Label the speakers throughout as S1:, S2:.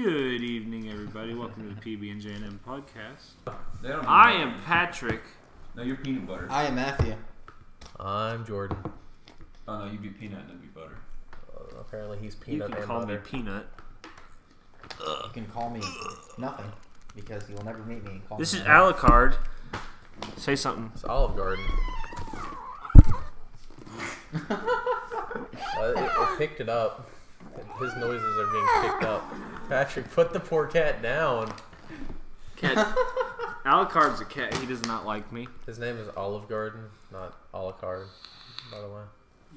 S1: Good evening, everybody. Welcome to the PB&J podcast.
S2: I am Patrick.
S3: No, you're peanut butter.
S4: I am Matthew.
S5: I'm Jordan.
S3: Oh no, you'd be peanut and I'd be butter.
S5: Apparently he's
S2: You
S5: peanut
S2: can
S5: and
S2: call
S5: butter.
S2: me Peanut.
S4: You can call me nothing because you'll never meet me. And call
S2: This
S4: me
S2: is
S4: nothing.
S2: Alucard. Say something.
S5: It's Olive Garden. It picked it up. His noises are being picked up. Patrick, put the poor cat down.
S2: Cat. Alucard's a cat. He does not like me.
S5: His name is Olive Garden, not Alucard, by the way.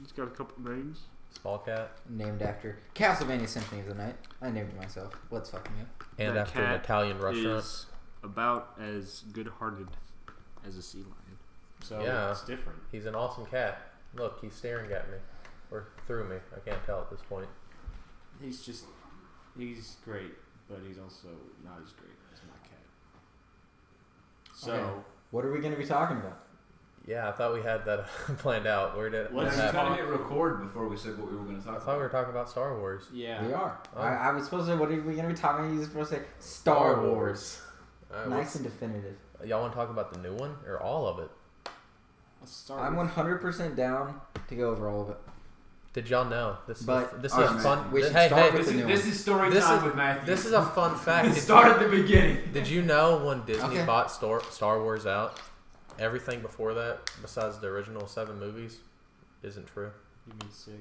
S2: He's got a couple names.
S5: Small cat.
S4: Named after Castlevania Symphony of the Night. I named it myself. What's fucking you?
S5: And
S2: That
S5: after an
S2: cat
S5: Italian restaurant.
S2: Is about as good-hearted as a sea lion. So
S5: Yeah.
S2: it's different.
S5: He's an awesome cat. Look, he's staring at me. Or through me. I can't tell at this point.
S1: He's great, but he's also not as great as my cat. So,
S4: Okay. What are we going to be talking about?
S5: Yeah, I thought we had that planned out. Where did
S1: Let's
S3: We
S5: that
S3: kind
S5: happen?
S3: of hit record before we said what we were going to talk
S5: I
S3: about.
S5: thought we were talking about Star Wars.
S1: yeah.
S4: We are.
S5: Oh.
S4: I was supposed to. What are we going to be talking about? You were supposed to say Star Wars.
S5: Alright,
S4: Nice and definitive.
S5: y'all want to talk about the new one or all of it?
S1: Let's start
S4: I'm
S1: with-
S4: 100% down to go over all of it.
S5: Did y'all know this?
S4: But
S5: this is
S3: alright,
S5: a fun.
S4: we should
S5: hey,
S4: start
S5: hey,
S4: with the new
S3: This
S4: one.
S3: is story
S5: This
S3: time
S5: is-
S3: with Matthew.
S5: this is a fun fact.
S3: Start at the beginning.
S5: Did you know when Disney
S4: Okay.
S5: bought Star Wars out, everything before that, besides the original 7 movies, isn't true?
S1: You mean 6?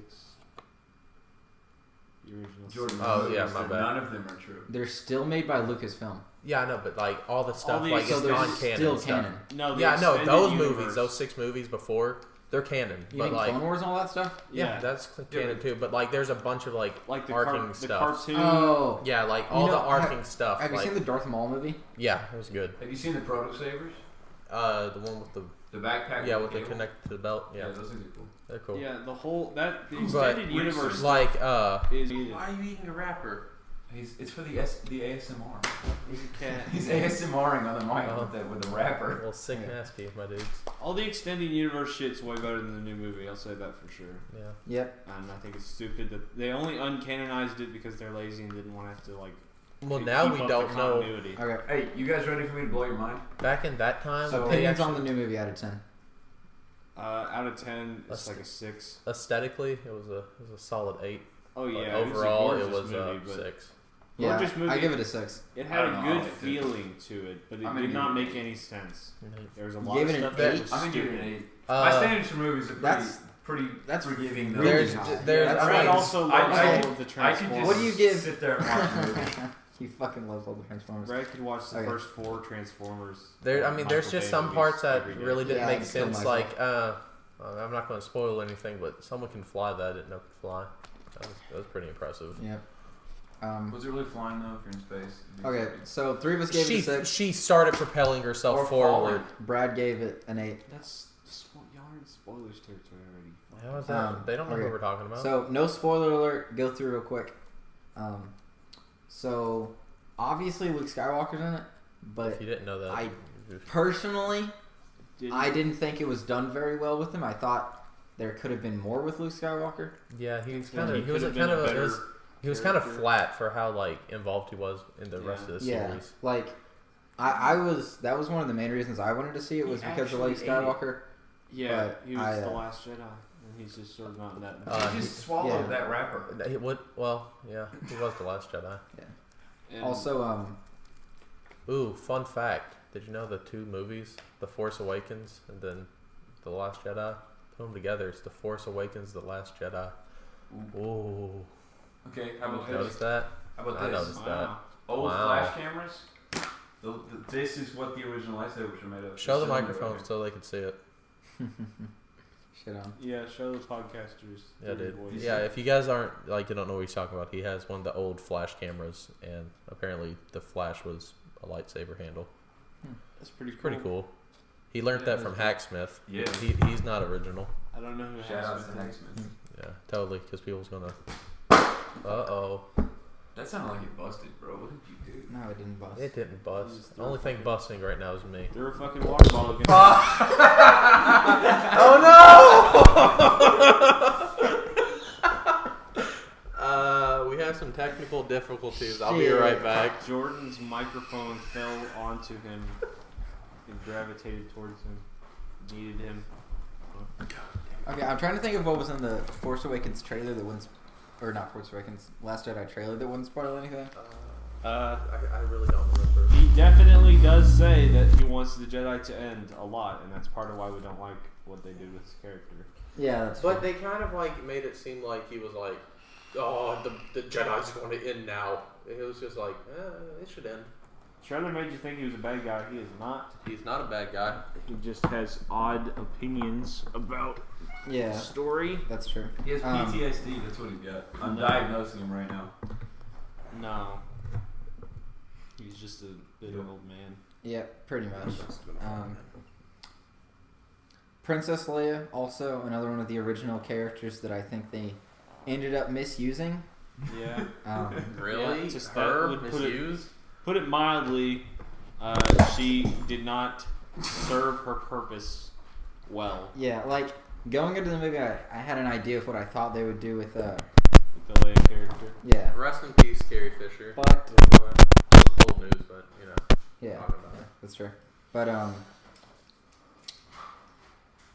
S1: The original
S3: Jordan,
S1: six.
S5: Oh, yeah,
S3: knows
S5: my
S3: that
S5: bad.
S3: None of them are true.
S4: They're still made by Lucasfilm.
S5: Yeah, I know, but like all the stuff,
S1: the-
S5: like
S1: so
S5: it's
S4: they're
S5: non-canon.
S4: still
S5: stuff.
S4: canon.
S1: No, the
S5: Yeah, no,
S1: extended
S5: those
S1: universe.
S5: movies, those 6 movies before, they're canon.
S4: You
S5: but
S4: mean
S5: like,
S4: Clone Wars and all that stuff?
S5: yeah, that's canon
S3: but-
S5: too. But like, there's a bunch of like
S1: like
S5: arcing
S1: the
S5: stuff.
S1: cartoon.
S4: Oh.
S5: Yeah, like all
S4: know,
S5: the arcing stuff.
S4: Have you
S5: like,
S4: seen the Darth Maul movie?
S5: Yeah, it was good.
S3: Have you seen the Proto Sabers?
S5: The one with the
S3: The backpack.
S5: with the
S3: cable?
S5: connect to the belt. Yeah,
S3: Yeah, those are cool.
S5: they're cool.
S1: Yeah, the whole the
S5: But-
S1: extended universe
S5: Like
S1: is
S3: Why are you eating a wrapper? It's for the ASMR.
S1: He's a cat.
S3: He's ASMRing on the mic
S5: Oh.
S3: with the wrapper.
S5: little sick nasty, my dudes.
S1: All the extended universe shit's way better than the new movie. I'll say that for sure.
S5: Yeah.
S4: Yep.
S1: And I think it's stupid that they only uncanonized it because they're lazy and didn't want to have to like.
S5: Well,
S1: keep
S5: now
S1: up
S5: we
S1: the
S5: don't know.
S1: continuity.
S4: Okay.
S3: Hey, you guys ready for me to blow your mind?
S5: Back in that time,
S3: So-
S5: they
S4: Opinions on
S5: actually,
S4: the new movie out of 10.
S1: Out of 10, it's
S5: Let's-
S1: like a 6.
S5: aesthetically, it was a solid 8.
S1: Oh
S5: But
S1: yeah,
S5: overall,
S1: it
S5: it
S1: was
S5: was
S1: a gorgeous movie, but
S5: 6.
S4: Yeah,
S1: Gorgeous movie.
S4: I give it a 6.
S1: it
S3: I
S1: had
S3: don't
S1: a
S3: know, I
S1: good
S3: liked it.
S1: feeling to it, but it
S3: I'm gonna
S1: did
S3: give
S1: not
S3: it an
S1: make
S3: 8.
S1: any sense. There was a
S4: You
S1: lot
S4: gave
S1: of
S4: it an
S1: stuff that
S4: 8?
S1: was
S3: I'm gonna give it
S1: stupid.
S3: an 8. My standards for movies are
S4: That's
S3: pretty forgiving. though.
S5: There's,
S4: high.
S5: there's,
S4: That's
S5: I
S1: Brad
S5: mean,
S1: also
S3: I-
S1: loves
S3: I
S1: all
S3: could-
S1: of the
S3: I could
S1: Transformers.
S3: just
S4: What do you give?
S3: sit there and watch the movie.
S4: He fucking loves all the Transformers.
S1: Brad could watch the
S4: Okay.
S1: first 4 Transformers.
S5: there. I mean, there's
S1: Michael
S5: just
S1: Bay
S5: some
S1: movies
S5: parts that
S1: every day.
S5: really didn't
S4: Yeah,
S5: make
S4: I'd kill
S5: sense.
S4: myself.
S5: Like, I'm not going to spoil anything, but someone can fly that I didn't know could fly. That was pretty impressive.
S4: Yep.
S3: Was it really flying though if you're in space?
S4: Okay, so 3 of us gave it a 6.
S5: She started propelling herself
S3: Or
S5: forward.
S4: Brad gave it an 8.
S1: That's y'all are in spoilers territory already.
S5: How is that? They don't know
S4: okay.
S5: who we're talking about.
S4: So, no spoiler alert. Go through real quick. So, obviously Luke Skywalker's in it, but
S5: if you didn't know that,
S4: I personally, I didn't think it was done very well with him. I thought there could have been more with Luke Skywalker.
S5: yeah, he was
S1: Yeah,
S5: kind
S1: he
S5: of he was
S1: could've
S5: kind
S1: been
S5: of
S1: a better
S5: he was kind of
S1: character.
S5: flat for how like involved he was in the
S1: Yeah.
S5: rest of the
S4: Yeah,
S5: series.
S4: like that was one of the main reasons I wanted to see it was
S1: He
S4: because of Luke
S1: actually ate it.
S4: Skywalker.
S1: Yeah,
S4: But
S1: he was
S4: I,
S1: the Last Jedi, and he's just sort of not in that.
S3: He just swallowed
S4: yeah.
S3: that wrapper.
S5: He would well, yeah, he was the Last Jedi.
S1: And
S4: Also,
S5: Ooh, fun fact! Did you know the 2 movies, The Force Awakens and then The Last Jedi, put them together? It's The Force Awakens, The Last Jedi. Ooh,
S3: Okay, how about
S5: notice
S3: this?
S5: that?
S3: How about
S5: I
S3: this?
S5: noticed that.
S1: wow.
S3: Old
S5: Wow.
S3: flash cameras. This is what the original lightsabers were made of.
S5: Show the
S3: Cylinder
S5: microphone
S3: right
S5: so they can see it.
S4: shit on.
S1: Yeah, show the podcasters.
S5: Yeah,
S1: their
S5: dude.
S1: voice.
S5: Yeah, if you guys aren't you don't know what he's talking about, he has one of the old flash cameras, and apparently the flash was a lightsaber handle.
S1: That's pretty cool.
S5: Pretty cool. He learned
S3: Yeah,
S5: that from
S3: that's
S5: Hacksmith.
S3: Yeah.
S5: He's not original.
S1: I don't know who
S3: Shout
S1: has
S3: out to
S1: it.
S3: Hacksmith.
S5: Yeah, totally. Because people's gonna. Uh-oh.
S3: That sounded like it busted, bro. What did you do?
S4: No, it didn't bust.
S5: It didn't
S1: Just
S5: bust. The
S1: threw
S5: only
S1: a
S5: thing
S1: fucking-
S5: busting right now is me.
S1: Threw a fucking water bottle against
S5: Oh no! We have some technical difficulties. I'll be right back.
S2: Jordan's microphone fell onto him and gravitated towards him. Needed him.
S4: Okay, I'm trying to think of what was in the Force Awakens trailer that wouldn't, or not Force Awakens, Last Jedi trailer that wouldn't spoil anything.
S5: I really don't remember.
S2: He definitely does say that he wants the Jedi to end a lot, and that's part of why we don't like what they did with his character.
S4: Yeah, that's
S5: But
S4: true.
S5: they kind of like made it seem like he was like, oh, the Jedi's going to end now. It was just like, it should end.
S2: Trailer made you think he was a bad guy. He is not.
S5: He's not a bad guy.
S2: He just has odd opinions about
S4: Yeah,
S2: story.
S4: that's true.
S3: He has PTSD. That's what he's got. I'm diagnosing him right now.
S2: No. He's just a bit of an old man.
S4: Yeah, pretty much. Princess Leia, also another one of the original characters that I think they ended up misusing.
S2: Yeah.
S5: Really?
S2: Yeah, just
S5: Her
S2: that would
S5: misused?
S2: Put it mildly, she did not serve her purpose well.
S4: Yeah, like going into the movie, I had an idea of what I thought they would do with
S2: With the Leia character.
S4: yeah,
S5: Rest in peace, Carrie Fisher.
S4: but
S5: Old news, but you know.
S4: yeah,
S5: Talking about it.
S4: that's true. But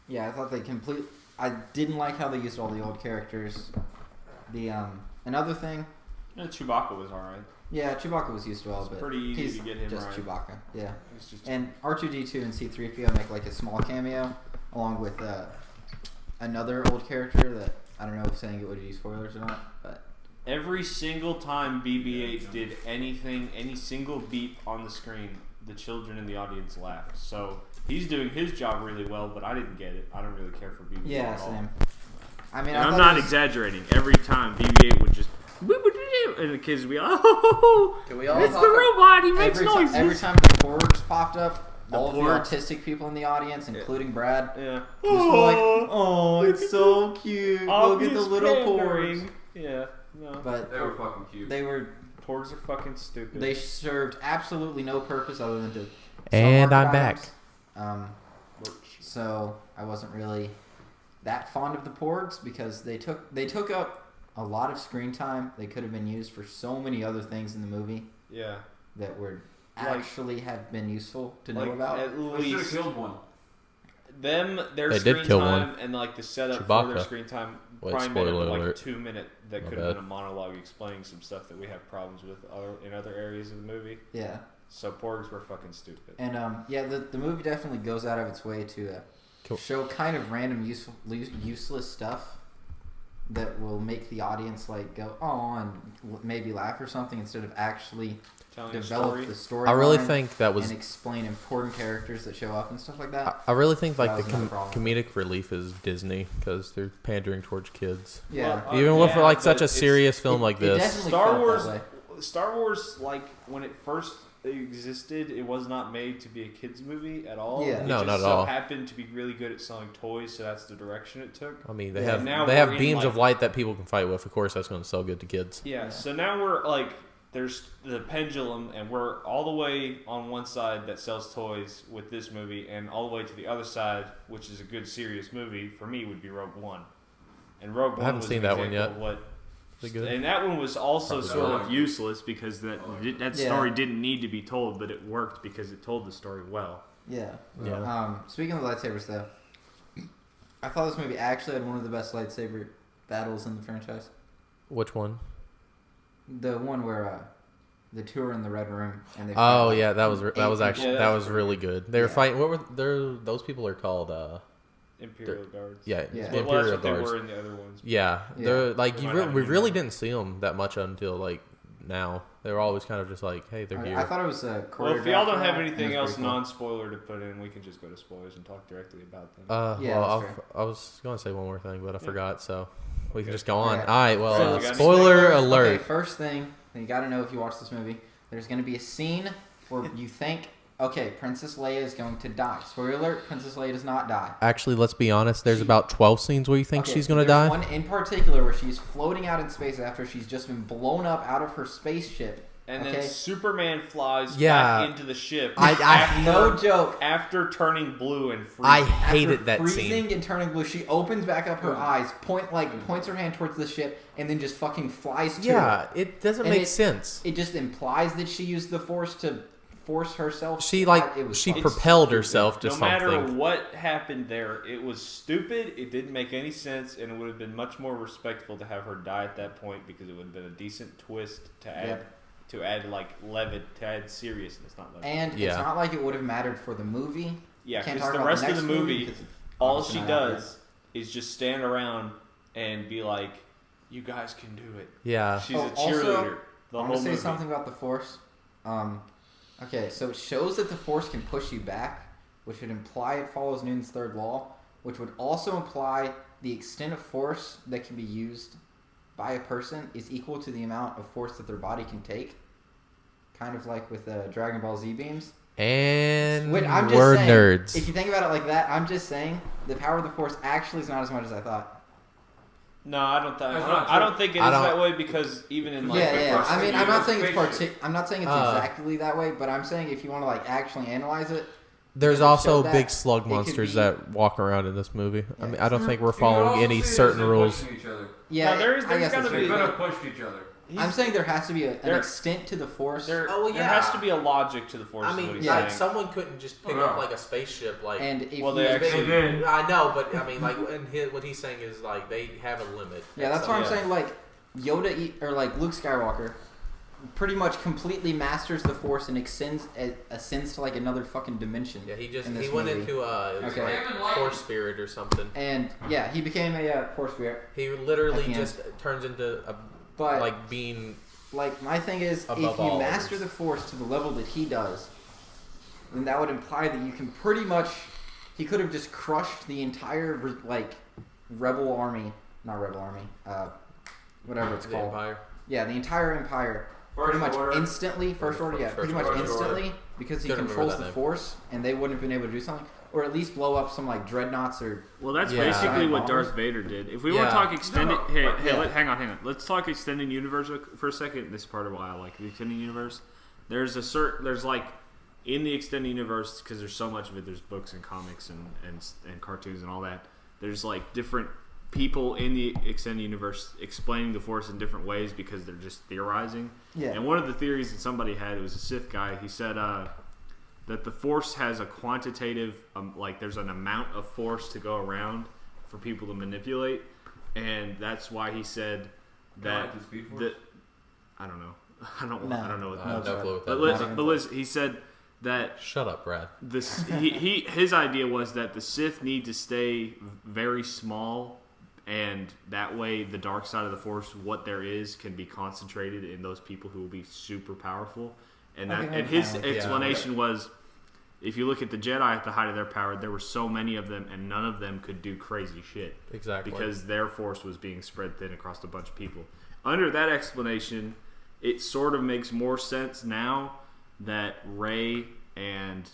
S4: yeah, I thought I didn't like how they used all the old characters. The another thing,
S2: Yeah, Chewbacca was alright.
S4: yeah, Chewbacca was used well,
S2: It's
S4: but
S2: pretty easy
S4: he's
S2: to get him
S4: just
S2: right.
S4: Chewbacca. Yeah.
S2: It's just
S4: And R2-D2 and C-3PO make like a small cameo, along with another old character that I don't know if saying it would be spoilers or not, but
S2: every single time BB-8 did anything, any single beat on the screen, the children in the audience laughed. So he's doing his job really well, but I didn't get it. I don't really care for BB-8
S4: yeah,
S2: at all.
S4: same. I mean,
S2: And
S4: I
S2: I'm
S4: thought
S2: not
S4: it was-
S2: exaggerating. Every time BB-8 would just and the kids would be like, oh,
S5: Can we all
S2: it's
S5: talk
S2: the robot. He makes
S4: every
S2: noises.
S4: every time the Porgs popped up, all of the
S2: Porgs.
S4: autistic people in the audience, including Brad,
S2: Yeah.
S4: just were like, "Oh, it's so cute! Look at the
S2: Obvious
S4: little
S2: pandering.
S4: Porgs."
S2: Yeah. No.
S4: But
S3: They were fucking cute.
S2: Porgs are fucking stupid.
S4: they served absolutely no purpose other than to. sell
S5: And
S4: market
S5: I'm back.
S4: items. So I wasn't really that fond of the Porgs because they took up a lot of screen time. They could have been used for so many other things in the movie
S2: Yeah.
S4: that would
S2: Like-
S4: actually have been useful to know
S2: Like,
S4: about.
S2: at
S3: They should have
S2: least
S3: killed one.
S2: their
S5: They
S2: screen
S5: did kill
S2: time
S5: one.
S2: and like the setup for
S5: Chewbacca.
S2: their screen time
S5: Wait,
S2: probably meant
S5: spoiler
S2: like
S5: alert.
S2: 2 minute that
S5: My
S2: could have
S5: bad.
S2: been a monologue explaining some stuff that we have problems with in other areas of the movie.
S4: Yeah,
S2: So Porgs were fucking stupid.
S4: and yeah, the movie definitely goes out of its way to
S5: Cool.
S4: show kind of random useless stuff that will make the audience like go oh and maybe laugh or something instead of actually
S2: Telling a
S4: develop
S2: story.
S4: the story.
S5: I really think that was.
S4: and explain important characters that show up and stuff like that.
S5: I really think like
S4: That
S5: the
S4: was no problem.
S5: comedic relief is Disney because they're pandering towards kids.
S4: Yeah,
S2: Well,
S5: Even with
S2: yeah,
S5: like
S2: but
S5: such a
S2: it's-
S5: serious film like
S4: it
S5: this.
S4: definitely
S2: Star
S4: felt
S2: Wars,
S4: that way.
S2: Star Wars, like when it first existed, it was not made to be a kids movie at all.
S4: Yeah.
S2: It
S5: No,
S2: just
S5: not at
S2: so
S5: all.
S2: happened to be really good at selling toys, so that's the direction it took.
S5: I mean, they
S4: Yeah,
S5: have
S2: now
S5: they
S2: we're
S5: have
S2: in,
S5: beams
S2: like-
S5: of light that people can fight with. Of course, that's going to sell good to kids.
S2: Yeah.
S4: Yeah.
S2: So now we're like, there's the pendulum, and we're all the way on one side that sells toys with this movie, and all the way to the other side, which is a good serious movie for me, would be Rogue One. And Rogue One
S5: haven't
S2: was
S5: seen
S2: an
S5: that one
S2: example
S5: yet.
S2: of what.
S5: Is it good?
S2: And that one was also
S5: Probably
S2: sort
S3: not.
S2: of useless because that
S4: Yeah.
S2: story didn't need to be told, but it worked because it told the story well.
S4: Yeah.
S5: Yeah.
S4: Speaking of lightsabers, though, I thought this movie actually had one of the best lightsaber battles in the franchise.
S5: Which one?
S4: The one where the two are in the red room and they.
S5: Oh
S4: fight, like,
S5: yeah, that was
S4: eight
S5: actually
S2: Yeah,
S5: that
S2: that's
S5: was really good. They were
S4: Yeah.
S5: fighting. What were those people are called?
S2: Imperial Guards.
S5: Yeah,
S4: Yeah.
S2: Well,
S5: Imperial
S2: that's what
S5: Guards.
S2: they were in the other ones.
S5: Yeah, they're like
S2: They might
S5: we
S2: have a new
S5: really
S2: name.
S5: didn't see them that much until like now. They were always kind of just like, hey, they're here.
S4: I thought it was
S2: Well, if y'all don't have
S4: choreographed,
S2: anything
S4: and it was
S2: else
S4: pretty cool.
S2: non-spoiler to put in, we can just go to spoilers and talk directly about them.
S4: Yeah,
S5: well,
S4: that's fair.
S5: I was going to say one more thing, but I
S2: Yeah.
S5: forgot, so we can
S2: Okay.
S5: just go on.
S4: Alright.
S5: All right, well,
S2: So, you got any
S5: spoiler
S2: spoilers?
S5: alert.
S4: Okay, first thing that you got to know if you watch this movie, there's going to be a scene where you think, okay, Princess Leia is going to die. Spoiler alert: Princess Leia does not die.
S5: Actually, let's be honest. There's about 12 scenes where you think
S4: Okay,
S5: she's going to
S4: there's
S5: die.
S4: One in particular where she's floating out in space after she's just been blown up out of her spaceship
S2: And
S4: Okay.
S2: then Superman flies
S5: Yeah.
S2: back into the ship.
S4: No joke.
S2: After turning blue and freezing.
S5: I
S4: After
S5: hated that
S4: freezing
S5: scene.
S4: and turning blue, she opens back up her eyes, points her hand towards the ship, and then just fucking flies to it.
S5: Yeah, it doesn't
S4: And
S5: make sense.
S4: It just implies that she used the Force to force herself.
S5: She
S4: out. It was
S5: she
S4: fucking
S5: propelled
S4: stupid.
S5: herself to
S2: No matter
S5: something.
S2: what happened there, it was stupid. It didn't make any sense, and it would have been much more respectful to have her die at that point because it would have been a decent twist to add.
S4: Yep.
S2: To add to add seriousness, not levity.
S4: And it's
S5: Yeah.
S4: not like it would have mattered for the movie.
S2: Yeah,
S4: Can't
S2: because
S4: talk
S2: the
S4: about
S2: rest of
S4: next
S2: the movie,
S4: because it's
S2: all
S4: obviously
S2: she
S4: not out
S2: does is just stand around and be like, "You guys can do it."
S5: Yeah.
S2: She's
S4: Oh,
S2: a cheerleader.
S4: also,
S2: the
S4: I
S2: whole
S4: want to say
S2: movie.
S4: something about the Force. Okay, so it shows that the Force can push you back, which would imply it follows Newton's third law, which would also imply the extent of force that can be used by a person is equal to the amount of force that their body can take. Kind of like with Dragon Ball Z beams.
S5: And
S4: Which I'm just
S5: we're
S4: saying,
S5: nerds.
S4: If you think about it like that, I'm just saying the power of the Force actually is not as much as I thought.
S2: No, I don't think.
S3: That's not
S2: I don't think it is
S5: I don't-
S2: that way because even in like the
S4: Yeah.
S2: first
S4: I mean,
S2: few
S4: I'm not
S2: years-
S4: saying it's
S3: spaceship.
S4: I'm not saying it's exactly that way, but I'm saying if you want to like actually analyze it,
S5: There's
S4: it
S5: also
S4: showed that
S5: big slug
S4: it could
S5: monsters
S4: be-
S5: that walk around in this movie. I
S4: Yeah.
S5: mean, I don't think we're
S3: You can
S5: following
S3: also
S5: any
S3: see
S5: certain
S3: them
S5: rules.
S3: pushing each other.
S4: yeah,
S2: No, there's
S4: I guess
S2: gotta
S4: that's
S3: They're
S2: be-
S4: true.
S3: gonna push each other.
S4: I'm saying there has to be an
S2: There-
S4: extent to the Force,
S2: There,
S5: Oh, well,
S2: there
S5: yeah.
S2: has to be a logic to the Force.
S5: I
S2: is
S5: mean,
S2: what he's
S4: yeah.
S5: like
S2: saying.
S5: someone couldn't just pick
S3: Oh,
S5: up
S3: no.
S5: like a spaceship, like.
S4: and if
S2: Well,
S4: you
S2: they
S4: use
S2: actually-
S4: big-
S3: They did.
S5: I know, but I mean, like, and what he's saying is like they have a limit.
S4: yeah, that's what I'm
S2: Yeah.
S4: saying. Like Yoda or like Luke Skywalker, pretty much completely masters the Force and ascends to like another fucking dimension.
S5: Yeah, he
S4: in this
S5: went
S4: movie.
S5: into it was
S4: Okay.
S5: like Force Spirit or something.
S4: And yeah, he became a Force spirit.
S5: He
S4: At
S5: literally
S4: the end.
S5: just turns into a
S4: But
S5: like being.
S4: like my thing is,
S5: Above
S4: if you
S5: all
S4: master
S5: others.
S4: the Force to the level that he does, then that would imply that you can pretty much. He could have just crushed the entire like rebel army, not rebel army, whatever it's
S5: The
S4: called.
S5: Empire.
S4: Yeah, the entire empire. Pretty much
S3: order.
S4: instantly, first order, yeah,
S5: First
S4: pretty much
S3: order.
S4: instantly, because he
S5: Couldn't remember
S4: controls
S5: that
S4: the
S5: name.
S4: Force, and they wouldn't have been able to do something, or at least blow up some like dreadnoughts or.
S1: Well, that's
S5: Yeah.
S1: basically
S4: Giant
S1: what
S4: bombers.
S1: Darth Vader did. If we want
S5: Yeah.
S1: to talk extended,
S3: No,
S1: hey,
S4: yeah.
S1: hang on. Let's talk extended universe for a second. This is part of why I like the extended universe. There's like in the extended universe because there's so much of it. There's books and comics and cartoons and all that. There's like different people in the extended universe explaining the Force in different ways because they're just theorizing.
S4: Yeah.
S1: And one of the theories that somebody had, it was a Sith guy. He said that the Force has a quantitative, like there's an amount of Force to go around for people to manipulate, and that's why he said that.
S3: Like the Speed Force?
S1: that I don't know. I don't know what
S5: I have no clue what
S1: but
S5: that
S1: Liz,
S5: is.
S4: is.
S1: but Liz, he said that
S5: Shut up, Brad.
S1: this his idea was that the Sith need to stay very small, and that way the dark side of the Force, what there is, can be concentrated in those people who will be super powerful. And that
S4: Okay,
S1: and his
S4: kinda like-
S1: explanation was, if you look at the Jedi at the height of their power, there were so many of them, and none of them could do crazy shit
S5: Exactly.
S1: because their Force was being spread thin across a bunch of people. Under that explanation, it sort of makes more sense now that Rey and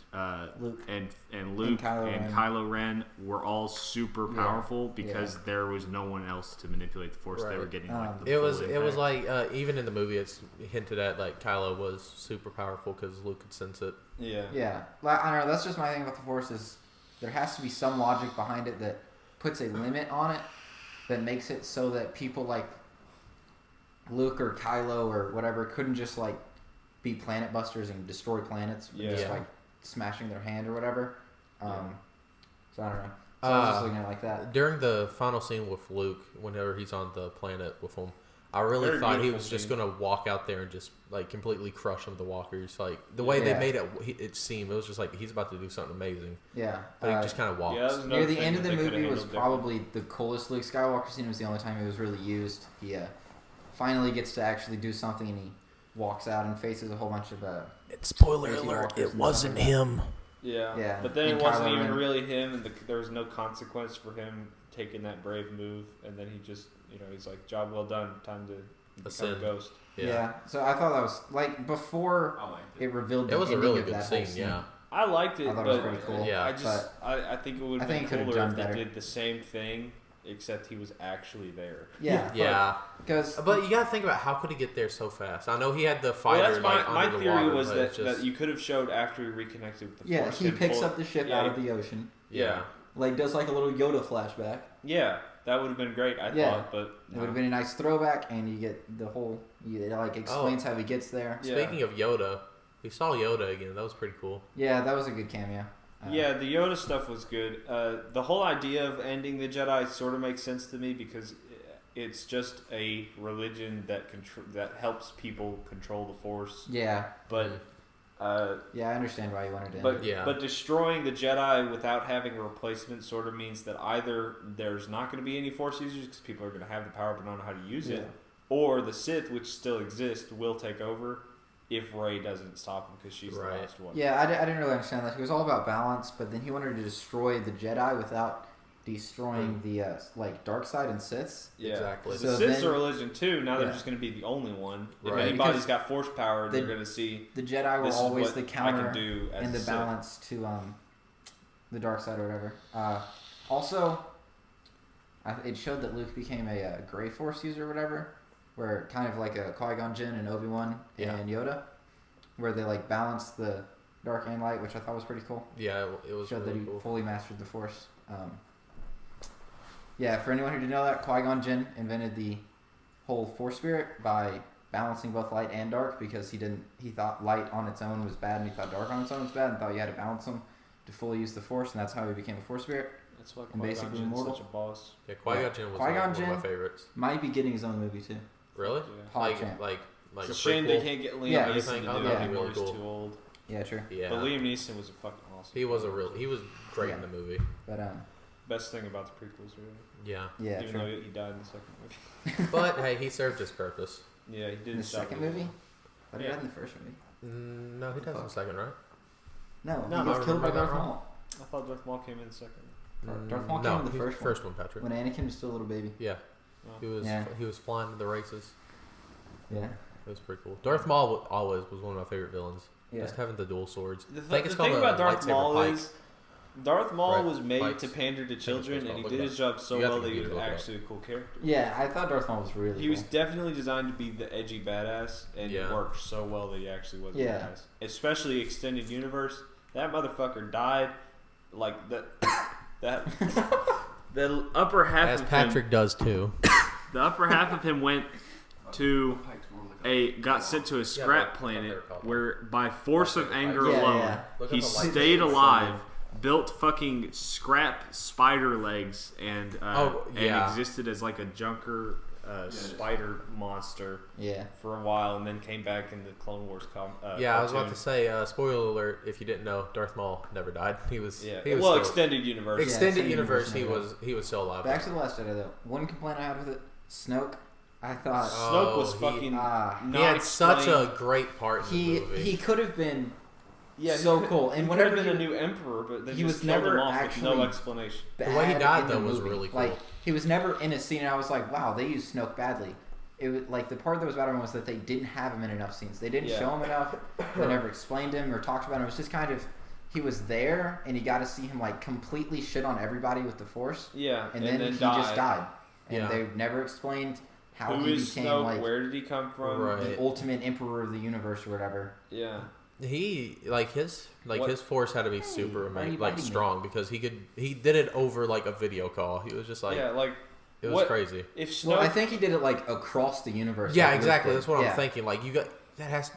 S4: Luke.
S1: and Luke and Kylo Ren were all super powerful because there was no one else to manipulate the Force. They
S5: Right.
S1: were getting like the
S5: It
S1: full
S5: was
S1: impact.
S5: like even in the movie it's hinted at like Kylo was super powerful because Luke could sense it.
S2: Yeah.
S4: Yeah, like, I don't know. That's just my thing about the Force is there has to be some logic behind it that puts a limit on it, that makes it so that people like Luke or Kylo or whatever couldn't just like be planet busters and destroy planets with just
S5: Yeah.
S4: like smashing their hand or whatever.
S2: Yeah.
S4: So I don't know. So I was just looking at it like that.
S5: During the final scene with Luke, whenever he's on the planet with him, I really
S2: Very
S5: thought he
S2: beautiful
S5: was just
S2: scene.
S5: gonna walk out there and just like completely crush them, the walkers. Like the way
S4: Yeah.
S5: they made it seem, it was just like he's about to do something amazing,
S4: Yeah.
S5: but he just kind of walks.
S2: Yeah, that was
S4: Near
S2: another
S4: the
S2: thing
S4: end of
S2: that
S4: the
S2: they coulda
S4: movie was
S2: handled different.
S4: probably the coolest Luke Skywalker scene. It was the only time it was really used. He finally gets to actually do something, and he walks out and faces a whole bunch of
S5: Spoiler
S4: Crazy
S5: alert!
S4: walkers
S5: It
S4: and
S5: wasn't
S4: stuff like that.
S5: him.
S2: Yeah.
S4: Yeah,
S2: But then
S4: and
S2: it wasn't
S4: Kylo
S2: even
S4: Ren.
S2: really him, and there was no consequence for him taking that brave move, and then he just, he's like, job well done, time to become a
S5: Ascend.
S2: ghost.
S4: Yeah. So I thought that was like before
S3: I liked
S4: it revealed the
S5: It was a
S4: ending
S5: really
S4: of
S5: good
S4: that whole
S5: scene. Yeah.
S2: I liked it,
S4: I thought it
S2: but
S4: was pretty cool.
S5: Yeah.
S2: I think it would
S4: I
S2: have
S4: think
S2: been
S4: it could've
S2: cooler
S4: done
S2: if they
S4: better.
S2: did the same thing except he was actually there.
S4: Yeah.
S5: Yeah.
S4: Because
S5: But you gotta think about how could he get there so fast? I know he had the fighter
S2: Well, that's my
S5: under the
S2: theory
S5: water,
S2: was
S5: but
S2: that,
S5: it's just,
S2: that you could have showed after he reconnected with the
S4: yeah,
S2: Force.
S4: he
S2: and
S4: picks
S2: pulled-
S4: up the ship
S2: yeah,
S4: out of the ocean.
S2: Yeah,
S4: Like does like a little Yoda flashback.
S2: yeah, that would have been great. I
S4: Yeah.
S2: thought, but
S4: It would have been a nice throwback, and you get the whole. It like explains how he gets there.
S2: Yeah.
S5: Speaking of Yoda, we saw Yoda again. That was pretty cool.
S4: Yeah, that was a good cameo.
S2: Yeah, the Yoda stuff was good. The whole idea of ending the Jedi sort of makes sense to me because it's just a religion that helps people control the Force.
S4: Yeah.
S2: But
S4: Yeah, I understand why you wanted to. End
S2: but
S4: it.
S5: Yeah.
S2: but destroying the Jedi without having a replacement sort of means that either there's not going to be any Force users because people are going to have the power but don't know how to use it,
S4: Yeah.
S2: or the Sith, which still exists, will take over if Rey doesn't stop him because she's
S5: Right.
S2: the last one.
S4: Yeah, I didn't really understand that. He was all about balance, but then he wanted to destroy the Jedi without destroying the like dark side and Siths.
S2: Yeah,
S5: Exactly.
S2: The
S4: So
S2: Siths
S4: then-
S2: are a religion too. Now they're
S4: Yeah.
S2: just going to be the only one. If
S5: Right.
S2: anybody's
S4: Because
S2: got Force power,
S4: the-
S2: they're going to see
S4: The Jedi were
S2: this is
S4: always
S2: what
S4: the
S2: I
S4: counter
S2: can do as
S4: and
S2: a
S4: the
S2: Sith.
S4: balance to the dark side or whatever. Also, it showed that Luke became a Gray Force user or whatever, where kind of like a Qui-Gon Jinn and Obi-Wan
S5: Yeah.
S4: and Yoda, where they like balanced the dark and light, which I thought was pretty cool.
S5: Yeah, it was
S4: Showed that
S5: really
S4: he
S5: cool.
S4: fully mastered the Force. Yeah, for anyone who didn't know that, Qui-Gon Jinn invented the whole Force spirit by balancing both light and dark because he thought light on its own was bad and he thought dark on its own was bad and thought you had to balance them to fully use the Force, and that's how he became a Force spirit.
S2: That's why
S4: And
S2: Qui-Gon
S4: basically
S2: Jinn's
S4: immortal.
S2: such a boss.
S5: Yeah, Qui-Gon Jinn was
S4: Qui-Gon
S5: one of
S4: Jinn-
S5: my favorites.
S4: Might be getting his own movie too.
S5: Really?
S2: Yeah.
S5: Like
S4: PogChamp.
S5: like
S2: It's
S5: a
S2: a shame they
S5: prequel?
S2: can't get Liam
S4: Yeah.
S2: Neeson
S5: Everything-
S2: to
S5: oh,
S2: do
S5: that'd
S2: it
S5: be
S2: anymore.
S5: really
S2: He's
S5: cool.
S2: too old.
S4: Yeah, true.
S5: Yeah.
S2: But Liam Neeson was a fucking awesome.
S5: He was great in the movie.
S4: But
S2: Best thing about the prequels, really.
S5: Yeah.
S4: yeah,
S2: Even though
S4: true.
S2: he died in the second movie.
S5: But hey, he served his purpose.
S2: Yeah, he did.
S4: In the
S2: his job
S4: second
S2: really
S4: movie?
S2: well.
S4: But he
S2: Yeah.
S4: died in the first movie.
S5: No, he does in the second, right?
S4: No,
S5: No,
S4: he gets
S5: I
S4: killed by
S5: remember that
S4: Darth
S5: wrong.
S4: Maul.
S2: I thought Darth Maul came in second.
S4: Darth Maul
S5: no,
S4: came in the
S5: he's
S4: first one.
S5: Patrick.
S4: When Anakin was still a little baby.
S5: Yeah.
S2: Oh.
S5: He was flying to the races.
S4: Yeah.
S5: It was pretty cool. Darth Maul always was one of my favorite villains.
S4: Yeah.
S5: Just having the dual swords.
S2: The,
S5: I think it's
S2: the
S5: called
S2: thing
S5: a
S2: about Darth
S5: lightsaber
S2: Maul
S5: pike.
S2: is Darth Maul
S5: Right,
S2: was made
S5: pikes.
S2: to pander to children, and he
S5: Look
S2: did
S5: it
S2: his job so
S5: You got
S2: well
S5: the
S2: that he was
S5: computer, look it
S2: actually a cool character.
S4: Yeah, I thought Darth Maul was really
S2: He
S4: cool.
S2: was definitely designed to be the edgy badass, and
S5: Yeah.
S2: it worked so well that he actually was a
S4: Yeah.
S2: badass. Especially extended universe. That motherfucker died like that. That
S1: The upper half
S5: As
S1: of
S5: Patrick does too.
S1: him, the upper half of him went to
S3: Pike's more like
S1: got sent to a
S5: Yeah,
S1: scrap
S5: but-
S1: planet
S5: what they're called.
S1: where by force of anger
S4: Yeah,
S1: alone
S4: yeah.
S5: Look
S1: he
S5: up the lightsaber
S1: stayed
S5: symbol.
S1: alive, built fucking scrap spider legs, and
S5: yeah.
S1: existed as like a junker spider monster
S4: Yeah.
S2: for a while, and then came back in the Clone Wars.
S5: Yeah, I was about
S2: cartoon.
S5: to say, spoiler alert, if you didn't know, Darth Maul never died. He was
S2: Yeah.
S5: he was
S2: Well,
S5: still,
S2: extended universe.
S5: extended
S4: extended
S5: universe,
S4: universe,
S5: he was still alive.
S4: Back to the Last Jedi though. One complaint I had with it, Snoke. I thought
S2: Snoke was
S5: he-
S2: fucking.
S4: he
S5: He
S2: not
S5: had such
S2: explained.
S5: a great part in
S4: he
S5: the movie.
S4: he could have been
S2: Yeah,
S4: so
S2: he could,
S4: cool.
S2: He
S4: And
S2: could have
S4: whenever
S2: been a
S4: he-
S2: new emperor, but they
S4: he
S2: just
S4: was
S2: killed
S4: never
S2: him off with
S4: actually-
S2: no explanation.
S4: bad
S5: The way he died,
S4: in
S5: though,
S4: the
S5: was
S4: movie.
S5: really cool.
S4: Like he was never in a scene, and I was like, wow, they used Snoke badly. It was like the part that was bad on him was that they didn't have him in enough scenes. They didn't
S2: Yeah.
S4: show him enough. They never explained him or talked about him. It was just kind of he was there, and you got to see him like completely shit on everybody with the Force,
S2: Yeah,
S4: and then he
S2: died.
S4: just died, and
S5: Yeah.
S4: they never explained how
S2: Who
S4: he
S2: is
S4: became
S2: Snoke?
S4: like
S2: Where did he come from?
S5: Right.
S4: the ultimate emperor of the universe or whatever.
S2: Yeah.
S5: He his
S2: What-
S5: his force had to be super
S4: why are you
S5: like
S4: biting me?
S5: strong because he did it over like a video call. He was just like
S2: yeah, like
S5: it was
S2: what-
S5: crazy.
S2: if Snoke.
S4: Well, I think he did it like across the universe.
S5: Yeah,
S4: like Luke
S5: exactly.
S4: did.
S5: That's what
S4: Yeah.
S5: I'm thinking. Like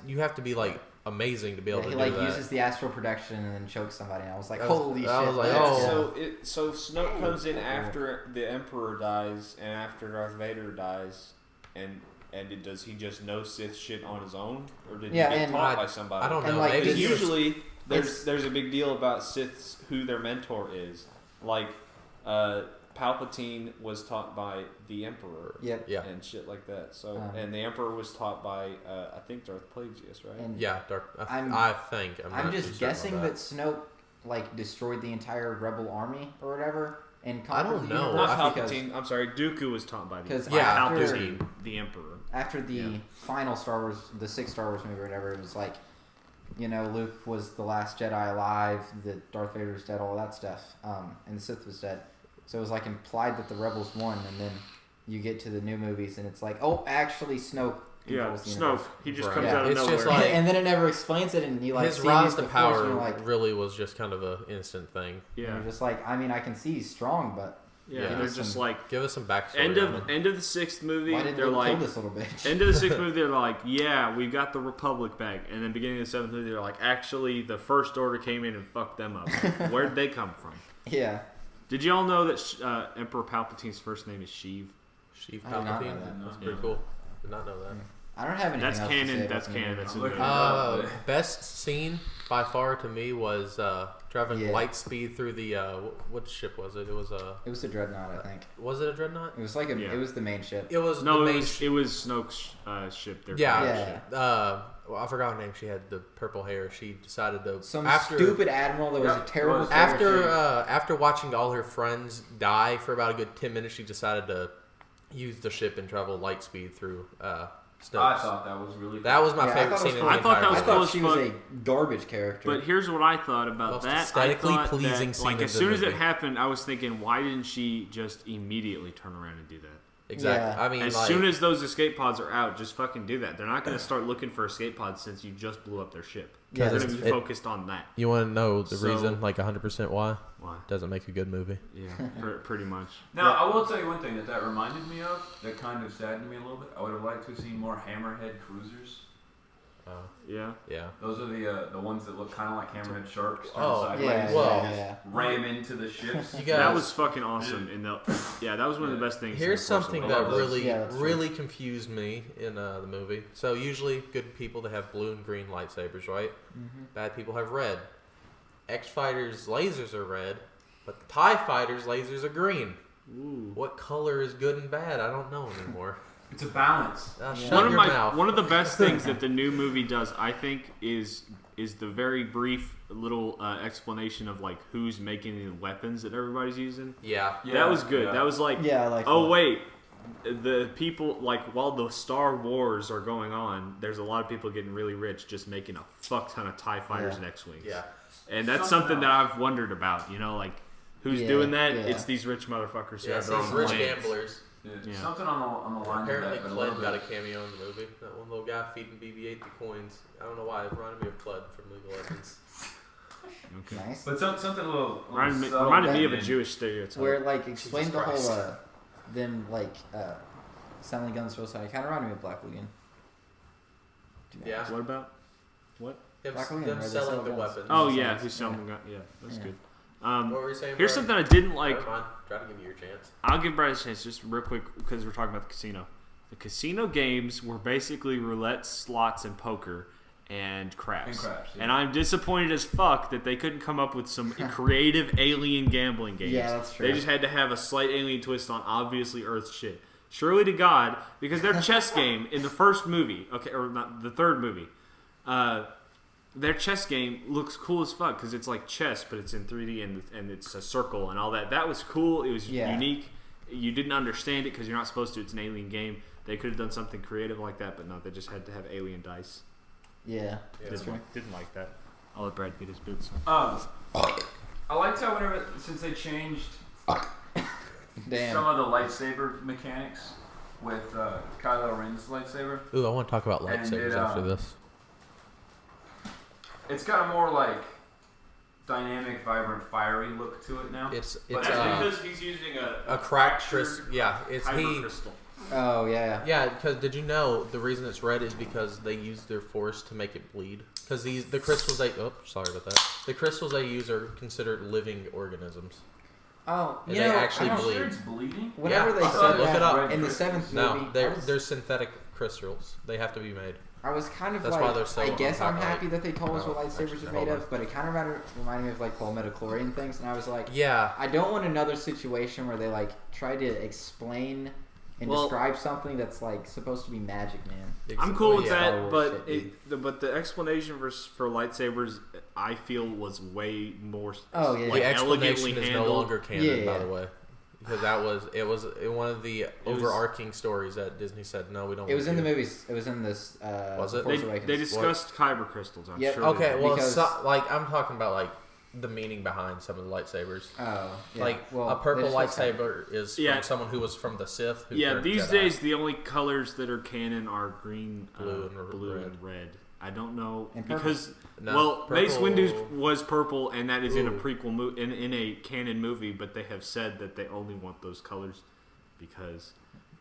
S5: you have to be like amazing to be able
S4: Yeah,
S5: to
S4: he
S5: do
S4: like
S5: that.
S4: uses the astral projection and then chokes somebody. And I was like,
S5: That was-
S4: holy
S5: I
S4: shit!
S5: was like,
S4: that's-
S5: oh.
S2: so Snoke comes in after the Emperor dies and after Darth Vader dies, and does he just know Sith shit on his own, or did
S4: Yeah,
S2: he get
S4: and
S2: taught
S5: I-
S2: by somebody?
S5: I don't
S4: And,
S5: know.
S4: like,
S5: Maybe
S2: Because
S5: he was-
S2: usually
S4: it's-
S2: there's a big deal about Siths who their mentor is. Like Palpatine was taught by the Emperor
S4: Yep.
S5: yeah.
S2: and shit like that. So
S4: Um,
S2: and the Emperor was taught by I think Darth Plagueis, right?
S4: And
S5: Yeah,
S4: I'm
S5: not
S4: just
S5: too certain
S4: guessing
S5: on
S4: that Snoke like destroyed the entire Rebel army or whatever and
S5: I
S4: conquered
S5: don't
S4: the
S5: know.
S4: universe
S2: Not
S4: because
S2: Palpatine. I'm sorry.
S1: Dooku was taught by the
S4: 'Cause
S1: by
S5: after-
S1: Palpatine, the Emperor.
S4: after the final Star Wars, the sixth Star Wars movie or whatever, it was like, you know, Luke was the last Jedi alive, that Darth Vader was dead, all that stuff, and the Sith was dead. So it was like implied that the rebels won, and then you get to the new movies, and it's like, oh, actually, Snoke.
S1: Yeah,
S4: controls the
S1: Snoke.
S4: universe.
S1: He just
S5: Right.
S1: comes
S4: Yeah,
S1: out of
S5: it's
S1: nowhere.
S5: just like-
S4: And then it never explains it, and you like
S5: his
S4: see
S5: rise
S4: the
S5: to
S4: Force, and
S5: power
S4: you're like,
S5: really was just kind of an instant thing.
S1: yeah,
S4: you're just like, I mean, I can see he's strong, but
S1: yeah.
S5: Yeah.
S1: They're just like
S5: Give us some backstory.
S1: end
S5: on him.
S1: of the 6th movie.
S4: why did
S1: They're
S4: they kill
S1: like
S4: this little bitch?
S1: end of the 6th movie. They're like, yeah, we got the Republic back. And then beginning of the 7th movie, they're like, actually, the First Order came in and fucked them up. Where'd they come from?
S4: Yeah.
S1: Did you all know that Emperor Palpatine's first name is Sheev?
S5: Sheev
S4: I did not know
S5: Palpatine.
S4: that.
S5: That's
S1: Yeah.
S5: pretty cool. Did not know that.
S4: I don't have anything
S1: That's
S4: else to say
S1: canon.
S4: about
S1: That's
S4: the
S1: canon.
S4: movie.
S1: That's
S3: I'm
S1: in
S3: looking
S1: the
S3: at
S5: Best scene by far to me was driving
S4: Yeah.
S5: light speed through the what ship was it? It was
S4: It was a dreadnought, I think.
S5: was it a dreadnought?
S4: It was like
S1: Yeah.
S4: it was the main ship.
S5: It was
S1: No,
S5: the
S1: it
S5: main
S1: was Snoke's ship. Their
S5: yeah.
S1: pirate
S4: Yeah.
S1: ship.
S5: Well, I forgot her name. She had the purple hair. She decided to
S4: Some
S5: after
S4: stupid admiral that was
S3: Yep,
S4: a terrible
S3: it was.
S4: character.
S5: after watching all her friends die for about a good 10 minutes, she decided to use the ship and travel light speed through Snoke.
S3: I thought that was really cool.
S5: That was my
S4: Yeah, I
S5: favorite
S4: thought it was
S5: scene in
S4: cool.
S5: the
S1: I thought
S5: entire
S1: that was
S4: I
S5: movie.
S1: cool
S4: thought
S1: as
S4: she
S1: fuck.
S4: was a garbage character.
S1: But here's what I thought about
S5: Most
S1: that. I
S5: aesthetically
S1: thought
S5: pleasing
S1: that,
S5: scene
S1: like
S5: of
S1: as
S5: the
S1: soon as it
S5: movie.
S1: happened, I was thinking, why didn't she just immediately turn around and do that?
S5: Exactly.
S4: Yeah.
S5: I mean,
S1: As
S5: like,
S1: soon as those escape pods are out, just fucking do that. They're not going to start looking for escape pods since you just blew up their ship.
S4: Yeah,
S1: They're
S5: it's-
S1: going to be
S5: it-
S1: focused on that.
S5: you want to know the
S1: So-
S5: reason, like 100% why?
S1: Why?
S5: Doesn't make a good movie.
S1: Yeah, pretty much.
S3: Now, I will tell you one thing that reminded me of, that kind of saddened me a little bit. I would have liked to have seen more Hammerhead cruisers.
S1: Yeah.
S5: Yeah.
S3: Those are the ones that look kind of like Hammerhead sharks. Turn
S5: Oh,
S3: sideways
S4: yeah,
S3: and
S5: well-
S3: just
S4: yeah.
S3: ram into the ships.
S5: You
S1: That
S5: guys-
S1: was fucking awesome. Yeah, that was one of the best things.
S5: Here's
S1: in The Force
S5: something
S1: Awakens.
S5: that really,
S4: Yeah, that's true.
S5: really confused me in the movie. So usually, good people they have blue and green lightsabers, right?
S4: Mm-hmm.
S5: Bad people have red. X Fighters' lasers are red, but the TIE Fighters' lasers are green.
S1: Ooh.
S5: What color is good and bad? I don't know anymore.
S3: It's a balance.
S5: Shut
S1: One of
S5: your mouth.
S1: one of the best things that the new movie does, I think, is the very brief little explanation of like who's making the weapons that everybody's using.
S5: Yeah.
S1: That was good.
S3: yeah.
S1: That was like,
S4: Yeah, I like
S1: oh
S4: that.
S1: wait, the people like while the Star Wars are going on, there's a lot of people getting really rich just making a fuck ton of TIE fighters
S4: Yeah.
S1: and X-wings.
S5: Yeah.
S1: And that's something that I've wondered about. You know, like who's
S4: Yeah,
S1: doing that?
S4: yeah.
S1: It's these rich motherfuckers who
S5: Yeah,
S1: have
S5: it's
S1: their
S5: these
S1: own
S5: rich
S1: plans.
S5: gamblers.
S3: Yeah.
S1: Yeah.
S3: Something on the lines
S5: Apparently,
S3: of that. but a little
S5: Cled got a
S3: bit-
S5: cameo in the movie. That one little guy feeding BB-8 the coins. I don't know why. It reminded me of Cled from League of Legends.
S1: Okay.
S4: Nice.
S3: But something a little
S1: Reminded me of a
S3: subtle.
S1: Jewish stereotype.
S4: Where like explain the
S5: Christ.
S4: whole them like selling guns to the side. It kind of reminded me of Black Lagoon.
S5: Yeah.
S1: What about?
S4: Black Lagoon,
S5: Them
S4: where they
S5: selling
S4: sell
S5: the
S4: guns.
S5: weapons.
S1: Oh
S4: Selling
S1: yeah,
S4: guns.
S1: who's selling the gun? Yeah, that's
S4: Yeah.
S1: good.
S5: What were you saying?
S1: Here's
S5: Brad?
S1: something I didn't like.
S5: Never mind. Try to give you your chance.
S1: I'll give Brad a chance just real quick because we're talking about the casino. The casino games were basically roulette, slots, and poker and craps.
S3: And craps, yeah.
S1: And I'm disappointed as fuck that they couldn't come up with some creative alien gambling games.
S4: Yeah, that's true.
S1: They just had to have a slight alien twist on obviously Earth shit. Surely to God, because their chess game in the first movie, okay, or not the third movie, their chess game looks cool as fuck because it's like chess, but it's in 3D and it's a circle and all that. That was cool. It was
S4: Yeah.
S1: unique. You didn't understand it because you're not supposed to. It's an alien game. They could have done something creative like that, but no, they just had to have alien dice.
S4: Yeah,
S5: Yeah.
S4: that's true.
S1: Didn't like that. I'll let Brad get his boots.
S3: I liked how whenever since they changed
S4: Damn.
S3: some of the lightsaber mechanics with Kylo Ren's lightsaber,
S5: Ooh, I want to talk about
S3: And
S5: lightsabers
S3: it,
S5: after this.
S3: it's got a more like dynamic, vibrant, fiery look to it now.
S5: It's
S3: But
S1: he's using
S5: a cracked crystal. Yeah, it's he.
S1: crystal.
S4: Oh yeah.
S5: Yeah, because did you know the reason it's red is because they use their force to make it bleed? Because the crystals they sorry about that. The crystals they use are considered living organisms.
S4: Oh,
S5: And
S4: you
S5: they
S4: know,
S5: actually
S4: I don't-
S5: bleed.
S3: Sure it's bleeding.
S4: whenever
S5: Yeah,
S4: they
S5: I
S4: said
S5: look
S4: that
S5: it up.
S4: in the seventh
S5: No,
S4: movie,
S5: they're synthetic crystals. They have to be made.
S4: I was kind of
S5: That's why
S4: like,
S5: they're so
S4: I guess I'm
S5: unpopular.
S4: happy that they told us what
S5: No,
S4: lightsabers
S5: actually,
S4: are
S5: hold
S4: made
S5: on.
S4: of, but it kind of reminded me of like whole midichlorian things, and I was like,
S5: Yeah,
S4: I don't want another situation where they like try to explain and
S1: Well-
S4: describe something that's like supposed to be magic, man.
S1: I'm cool with
S5: yeah.
S1: that,
S4: Star
S1: but
S4: Wars shit,
S1: but the explanation for lightsabers, I feel, was way more.
S4: Oh, yeah.
S1: like,
S5: the
S1: elegantly
S5: explanation is no
S1: handled.
S5: longer canon,
S4: Yeah,
S5: by
S4: yeah.
S5: the way, because it was one of the
S1: was-
S5: overarching stories that Disney said no, we don't.
S4: It was
S5: want
S4: in the
S5: you."
S4: movies. It was in this.
S5: Was it?
S4: Force
S1: They
S4: Awakens.
S1: discussed kyber crystals. I'm
S4: Yep.
S1: sure.
S5: Okay, well,
S4: Because-
S5: like I'm talking about like the meaning behind some of the lightsabers.
S4: Oh, yeah.
S5: Like
S4: well,
S5: a purple
S4: they just have
S5: lightsaber is
S1: Yeah.
S5: from someone who was from the Sith. Who
S1: Yeah,
S5: turned
S1: these
S5: Jedi.
S1: days the only colors that are canon are green,
S5: Blue
S1: blue
S5: and
S1: and red. I don't know
S4: And purple.
S1: because
S5: No,
S1: Mace
S5: purple-
S1: Windu was purple, and that is in a
S5: Ooh.
S1: prequel in a canon movie. But they have said that they only want those colors because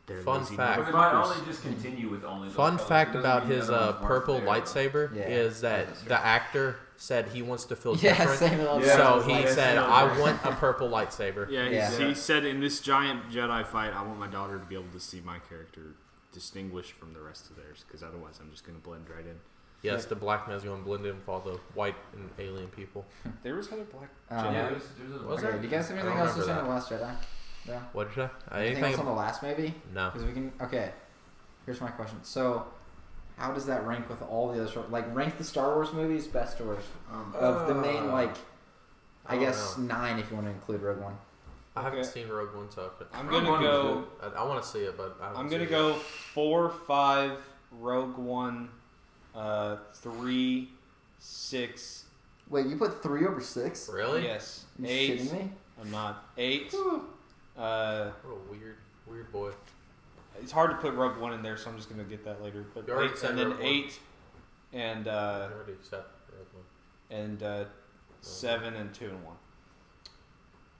S1: they're
S5: Fun
S1: lazy
S5: fact.
S3: But they might
S1: motherfuckers.
S3: only just continue with only those
S5: Fun
S3: colors.
S5: fact
S3: It doesn't
S5: about
S3: mean
S5: his
S3: the other ones weren't
S5: purple
S3: there.
S5: lightsaber
S4: Yeah.
S5: is that the actor said he wants to feel
S4: Yeah,
S5: different.
S4: Samuel L.
S3: Yeah.
S5: So
S4: Jackson's
S5: he
S4: like-
S5: said,
S3: Samuel
S5: "I
S3: Jackson.
S5: want a purple lightsaber."
S1: Yeah,
S4: Yeah.
S1: he said in this giant Jedi fight, I want my daughter to be able to see my character distinguished from the rest of theirs, because otherwise I'm just going to blend right in.
S5: Yes, the black man's going to blend in with all the white and alien people.
S2: There was other black.
S4: Um,
S3: Yeah, there's a
S5: Was
S4: okay,
S5: there?
S4: do you guys have
S5: I
S4: anything
S5: don't
S4: else to say
S5: remember
S4: on The Last Jedi? No?
S5: What did you say?
S4: Anything else on the last movie?
S5: No.
S4: Because we can. Okay, here's my question. So, how does that rank with all the other rank the Star Wars movies best or worst of the main I
S5: I don't
S4: guess 9 if you want to include Rogue One.
S5: I haven't
S2: Okay.
S5: seen Rogue One, so
S2: I'm
S3: Rogue
S2: gonna
S3: One was
S2: go.
S5: I want to see it, but I haven't
S2: I'm
S5: seen
S2: gonna
S5: it
S2: go
S5: yet.
S2: 4, 5, Rogue One, 3, 6.
S4: Wait, you put 3 over 6?
S5: Really?
S2: Yes,
S4: You
S2: 8.
S4: shitting me?
S2: I'm not 8.
S5: What a weird boy.
S2: It's hard to put Rogue One in there, so I'm just gonna get that later. But
S5: You already
S2: 8,
S5: said
S2: and then
S5: Rogue One.
S2: 8, and
S5: I already said Rogue One.
S2: and 7 and 2 and 1.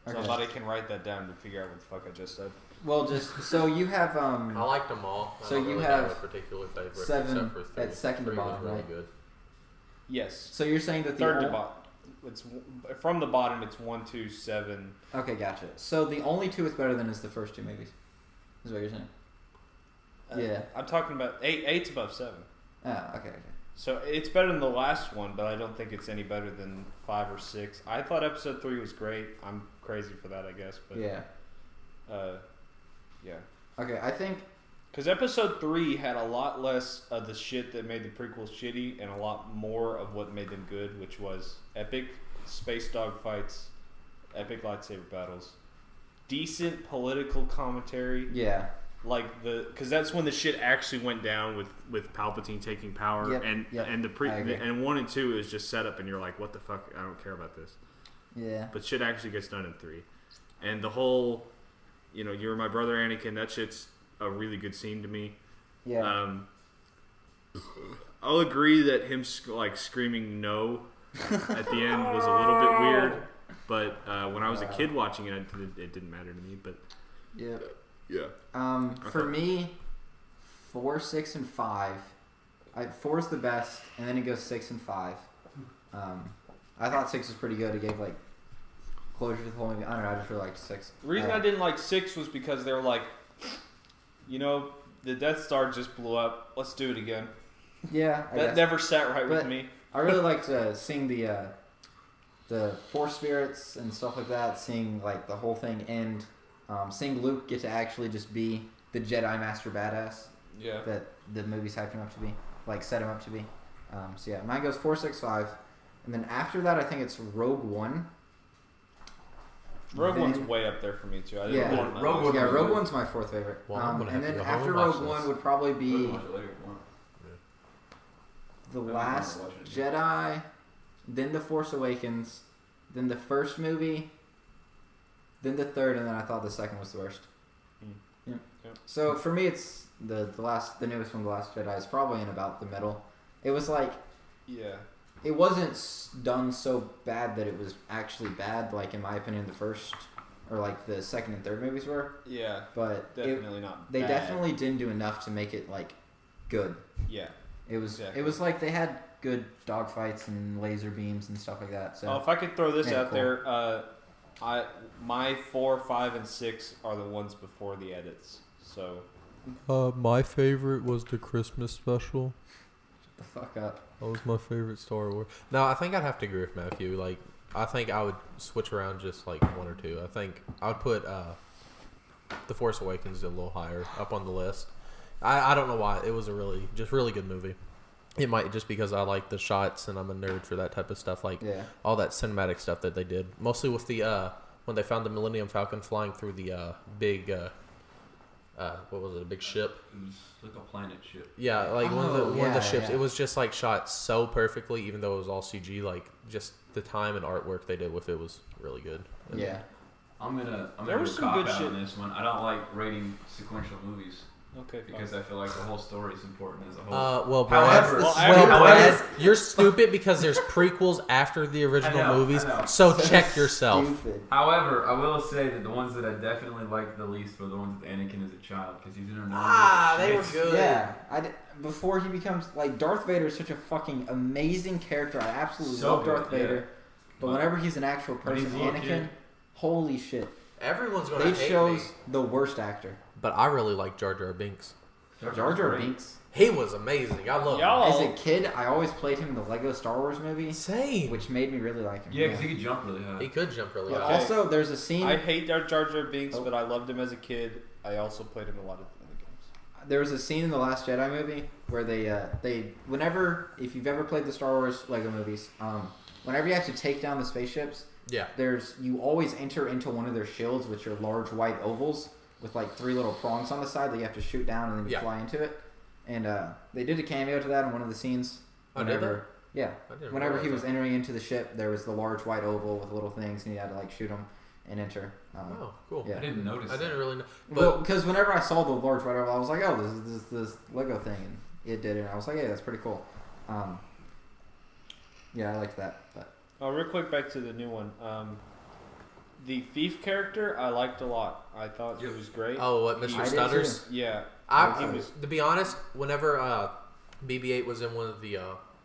S4: Okay.
S2: Somebody can write that down to figure out what the fuck I just said.
S4: Well, just so you have
S5: I liked them all. I
S4: So
S5: don't
S4: you
S5: really
S4: have
S5: a particular favorite
S4: 7
S5: except for 3.
S4: at second to
S5: 3 was
S4: bottom,
S5: really
S4: right?
S5: good.
S2: Yes.
S4: so you're saying that the
S2: Third to
S4: ol-
S2: bottom. It's from the bottom. It's 1, 2, 7.
S4: Okay, gotcha. So the only 2 it's better than is the first 2 movies. Is what you're saying? Yeah.
S2: I'm talking about 8. 8's above 7.
S4: Oh, okay.
S2: So it's better than the last one, but I don't think it's any better than 5 or 6. I thought episode 3 was great. I'm crazy for that, I guess. But
S4: Yeah.
S2: yeah.
S4: Okay, I think
S2: Because episode 3 had a lot less of the shit that made the prequels shitty and a lot more of what made them good, which was epic space dog fights, epic lightsaber battles, decent political commentary.
S4: yeah.
S2: Because that's when the shit actually went down
S1: with Palpatine taking power,
S4: Yep,
S1: and
S4: yep,
S1: and
S4: I agree.
S1: and 1 and 2 is just set up, and you're like, what the fuck? I don't care about this.
S4: Yeah.
S1: But shit actually gets done in 3, and the whole, you're my brother Anakin. That shit's a really good scene to me.
S4: Yeah.
S1: I'll agree that him screaming no at the end was a little bit weird, but when I was a kid watching it, it didn't matter to me. But
S4: yeah.
S1: yeah,
S4: For
S1: Okay.
S4: me, 4, 6, and 5. 4 is the best, and then it goes 6 and 5. I thought 6 was pretty good. It gave closure to the whole movie. I don't know. I just really liked 6.
S2: The reason I didn't like 6 was because they were like, the Death Star just blew up. Let's do it again.
S4: Yeah, I
S2: That
S4: guess.
S2: never sat right with
S4: But-
S2: me.
S4: I really liked seeing the Force spirits and stuff like that. Seeing the whole thing end. Seeing Luke get to actually just be the Jedi Master badass
S2: Yeah.
S4: that the movies hyped him up to be, set him up to be. So yeah, mine goes 4, 6, 5, and then after that, I think it's Rogue One.
S2: Rogue
S4: Then-
S2: One's way up there for me too. I didn't
S4: Yeah.
S2: put it on my
S3: Rogue
S2: list.
S3: One
S4: Yeah,
S3: was
S4: Rogue
S3: good.
S4: One's my 4th favorite.
S5: Well, I'm gonna have
S4: and
S5: to
S4: then
S5: go home
S4: after
S5: and watch
S4: Rogue One
S5: this.
S4: would probably
S3: We'll
S4: be
S3: watch it later if you want.
S4: The
S3: I don't
S4: Last
S3: remember watching it.
S4: Jedi, then The Force Awakens, then the first movie, then the third, and then I thought the second was the worst.
S2: Mm.
S4: Yeah.
S2: Yep.
S4: So for me, it's the newest one, The Last Jedi, is probably in about the middle. It was
S2: Yeah.
S4: it wasn't done so bad that it was actually bad. In my opinion, the first or the second and third movies were,
S2: Yeah.
S4: but
S2: Definitely not.
S4: they
S2: bad.
S4: definitely didn't do enough to make it good.
S2: Yeah.
S4: It was
S2: Exactly.
S4: it was they had good dogfights and laser beams and stuff like that. So
S2: Oh, if I could throw this
S4: Yeah,
S2: out
S4: cool.
S2: there, my 4, 5, and 6 are the ones before the edits. So
S5: My favorite was the Christmas special.
S4: shut the fuck up.
S5: That was my favorite Star Wars. No, I think I'd have to agree with Matthew. I think I would switch around just 1 or 2. I think I would put The Force Awakens a little higher up on the list. I don't know why. It was a really good movie. It might just because I like the shots and I'm a nerd for that type of stuff.
S4: Yeah.
S5: All that cinematic stuff that they did. Mostly with the when they found the Millennium Falcon flying through the big what was it? A big ship.
S3: It was like a planet ship.
S5: Yeah, like one of the ships.
S4: yeah.
S5: It was just like shot so perfectly, even though it was all CG. Like just the time and artwork they did with it was really good. And
S4: Yeah.
S3: I'm
S2: There
S3: gonna
S2: was
S3: go
S2: some
S3: cop
S2: good
S3: out
S2: shit.
S3: on this one. I don't like rating sequential movies
S2: Okay, fine.
S3: because I feel like the whole story is important as a whole.
S5: Well, Brad,
S3: However,
S5: you're stupid because there's prequels after the original
S3: I know.
S5: movies. So check yourself.
S4: Stupid.
S3: However, I will say that the ones that I definitely liked the least were the ones with Anakin as a child because he's in
S5: They were good.
S4: Yeah, before he becomes like Darth Vader is such a fucking amazing character. I absolutely
S3: So
S4: love Darth
S3: good,
S4: Vader.
S3: yeah.
S4: But
S3: But
S4: whenever he's an actual
S3: when
S4: person,
S3: he's a little
S4: Anakin,
S3: kid-
S4: holy shit,
S5: Everyone's gonna
S4: they
S5: hate
S4: chose
S5: me,
S4: the worst actor.
S5: but I really like Jar Jar Binks.
S4: Jar Jar Binks.
S5: He was amazing. I love
S2: Y'all-
S4: As a kid, I always played him in the Lego Star Wars movie,
S5: him. Same.
S4: which made me really like him.
S3: Yeah, because he could jump really high.
S5: He could jump really
S4: But
S5: high.
S4: also, there's a scene.
S2: I hate Jar Jar Binks,
S4: Oh.
S2: but I loved him as a kid. I also played him a lot of other games.
S4: There was a scene in the Last Jedi movie where whenever, if you've ever played the Star Wars Lego movies, whenever you have to take down the spaceships,
S5: Yeah.
S4: you always enter into one of their shields, which are large white ovals with like 3 little prongs on the side that you have to shoot down and then you
S5: Yeah.
S4: fly into it. And they did a cameo to that in one of the scenes.
S5: Oh, did they?
S4: Yeah.
S5: I didn't
S4: Whenever he
S5: realize
S4: was
S5: that.
S4: entering into the ship, there was the large white oval with little things, and you had to like shoot them and enter.
S5: Oh, cool.
S4: Yeah.
S3: I didn't notice.
S5: I didn't really know.
S4: Well,
S5: But
S4: because whenever I saw the large white oval, I was like, "Oh, this is this Lego thing," and it did it. And I was like, "Yeah, that's pretty cool." Yeah, I liked that. But
S2: Oh, real quick, back to the new one. The thief character I liked a lot. I thought he was great.
S5: oh, what
S4: I
S5: Mr.
S4: did
S5: Stutters?
S2: Yeah,
S5: I
S2: he was.
S5: to be honest, whenever BB-8 was in one of the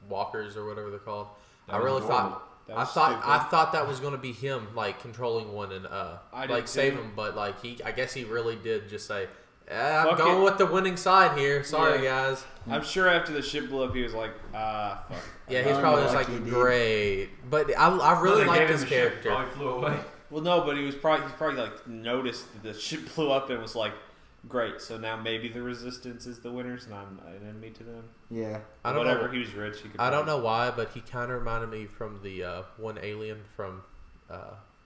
S5: walkers or whatever they're called,
S3: That
S5: I
S3: was
S5: really
S3: horrible.
S5: thought.
S2: That
S5: I
S2: was
S5: thought that was going to be him, like controlling one and
S2: I did
S5: like save
S2: too.
S5: him, but like I guess he really did just say, I'm
S2: Fuck
S5: going
S2: it.
S5: with the winning side here. Sorry,
S2: Yeah.
S5: guys.
S2: I'm sure after the ship blew up, he was like, fuck.
S5: Yeah, he's probably just like
S4: Unlucky, dude.
S5: great, but I really
S3: They
S5: liked
S3: gave him
S5: his
S3: a ship,
S5: character.
S3: Probably flew away.
S2: Well, no, but he's probably like noticed that the ship blew up and was like, great. So now maybe the Resistance is the winners, and I'm an enemy to them.
S4: yeah,
S5: I don't
S2: Whatever.
S5: know.
S2: He was rich. He could.
S5: I don't
S2: probably-
S5: know why, but he kind of reminded me from the one alien from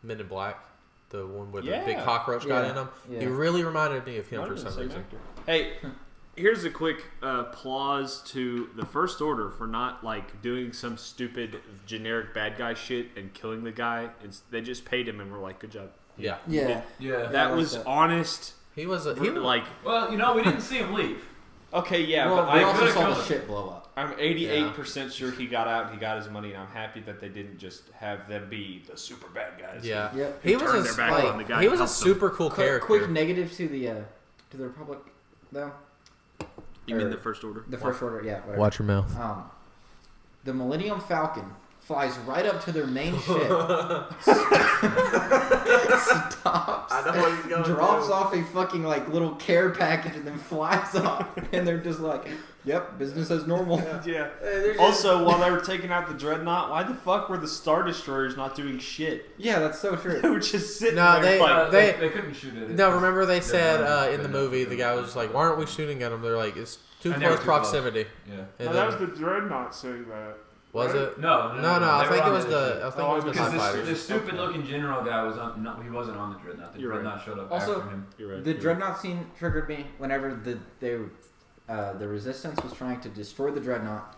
S5: Men in Black, the one where the big
S2: Yeah.
S5: cockroach got
S4: Yeah.
S5: in him.
S4: Yeah.
S5: He really reminded me of him
S2: Might
S5: for
S2: have been
S5: some
S2: the same
S5: reason.
S2: actor.
S1: Hey, here's a quick applause to the First Order for not like doing some stupid generic bad guy shit and killing the guy. They just paid him and were like, "Good job."
S5: Yeah,
S4: yeah.
S3: Yeah.
S1: That
S4: I
S1: was
S4: like that.
S1: honest.
S5: he was. He was
S1: Like
S3: Well, we didn't see him leave.
S2: Okay, yeah,
S4: well,
S2: but
S4: we
S3: I
S4: also
S3: could've
S4: saw the
S3: killed him.
S4: ship blow up.
S2: I'm 88% sure he got out and he got his money, and I'm happy that they didn't just have them be the super bad guys.
S5: Yeah,
S4: Yep.
S5: he was
S1: turned
S5: a,
S1: their back
S5: like,
S1: on the guy
S5: he
S1: who
S5: was a
S1: helped them.
S5: super cool character.
S4: Quick negative to the Republic, though.
S1: you mean
S4: Or
S1: the First Order?
S4: The First Order, yeah. Whatever.
S5: Watch your mouth.
S4: The Millennium Falcon flies right up to their main ship, stops,
S5: I know what he's going
S4: drops
S5: to.
S4: off a fucking like little care package, and then flies off. And they're just like, "Yep, business as normal."
S2: Yeah. Also, while they were taking out the dreadnought, why the fuck were the Star Destroyers not doing shit?
S4: Yeah, that's so
S2: They
S4: true.
S2: were just sitting
S5: No,
S2: there.
S5: they-
S2: like,
S3: They couldn't shoot at it.
S5: No, remember they said
S3: They're
S5: in the
S3: not
S5: movie,
S3: good
S5: the
S3: enough.
S5: guy was just like, "Why aren't we shooting at him?" They're like, "It's too
S3: And they were
S5: close
S3: too close.
S5: proximity."
S3: Yeah.
S5: And
S1: No, that
S5: then-
S1: was the dreadnought saying that.
S5: was
S1: right?
S5: it?
S3: No,
S5: No, I
S3: they were
S5: think it
S3: on
S5: was
S3: the
S5: the.
S3: ship.
S5: I think
S1: Oh,
S5: it was the
S1: because
S5: TIE
S3: Because
S5: fighters.
S3: the stupid looking general guy was on. No, he wasn't on the dreadnought. The
S1: You're right.
S3: dreadnought showed up
S4: Also,
S3: after him.
S1: You're right.
S4: The dreadnought scene triggered me whenever the Resistance was trying to destroy the dreadnought.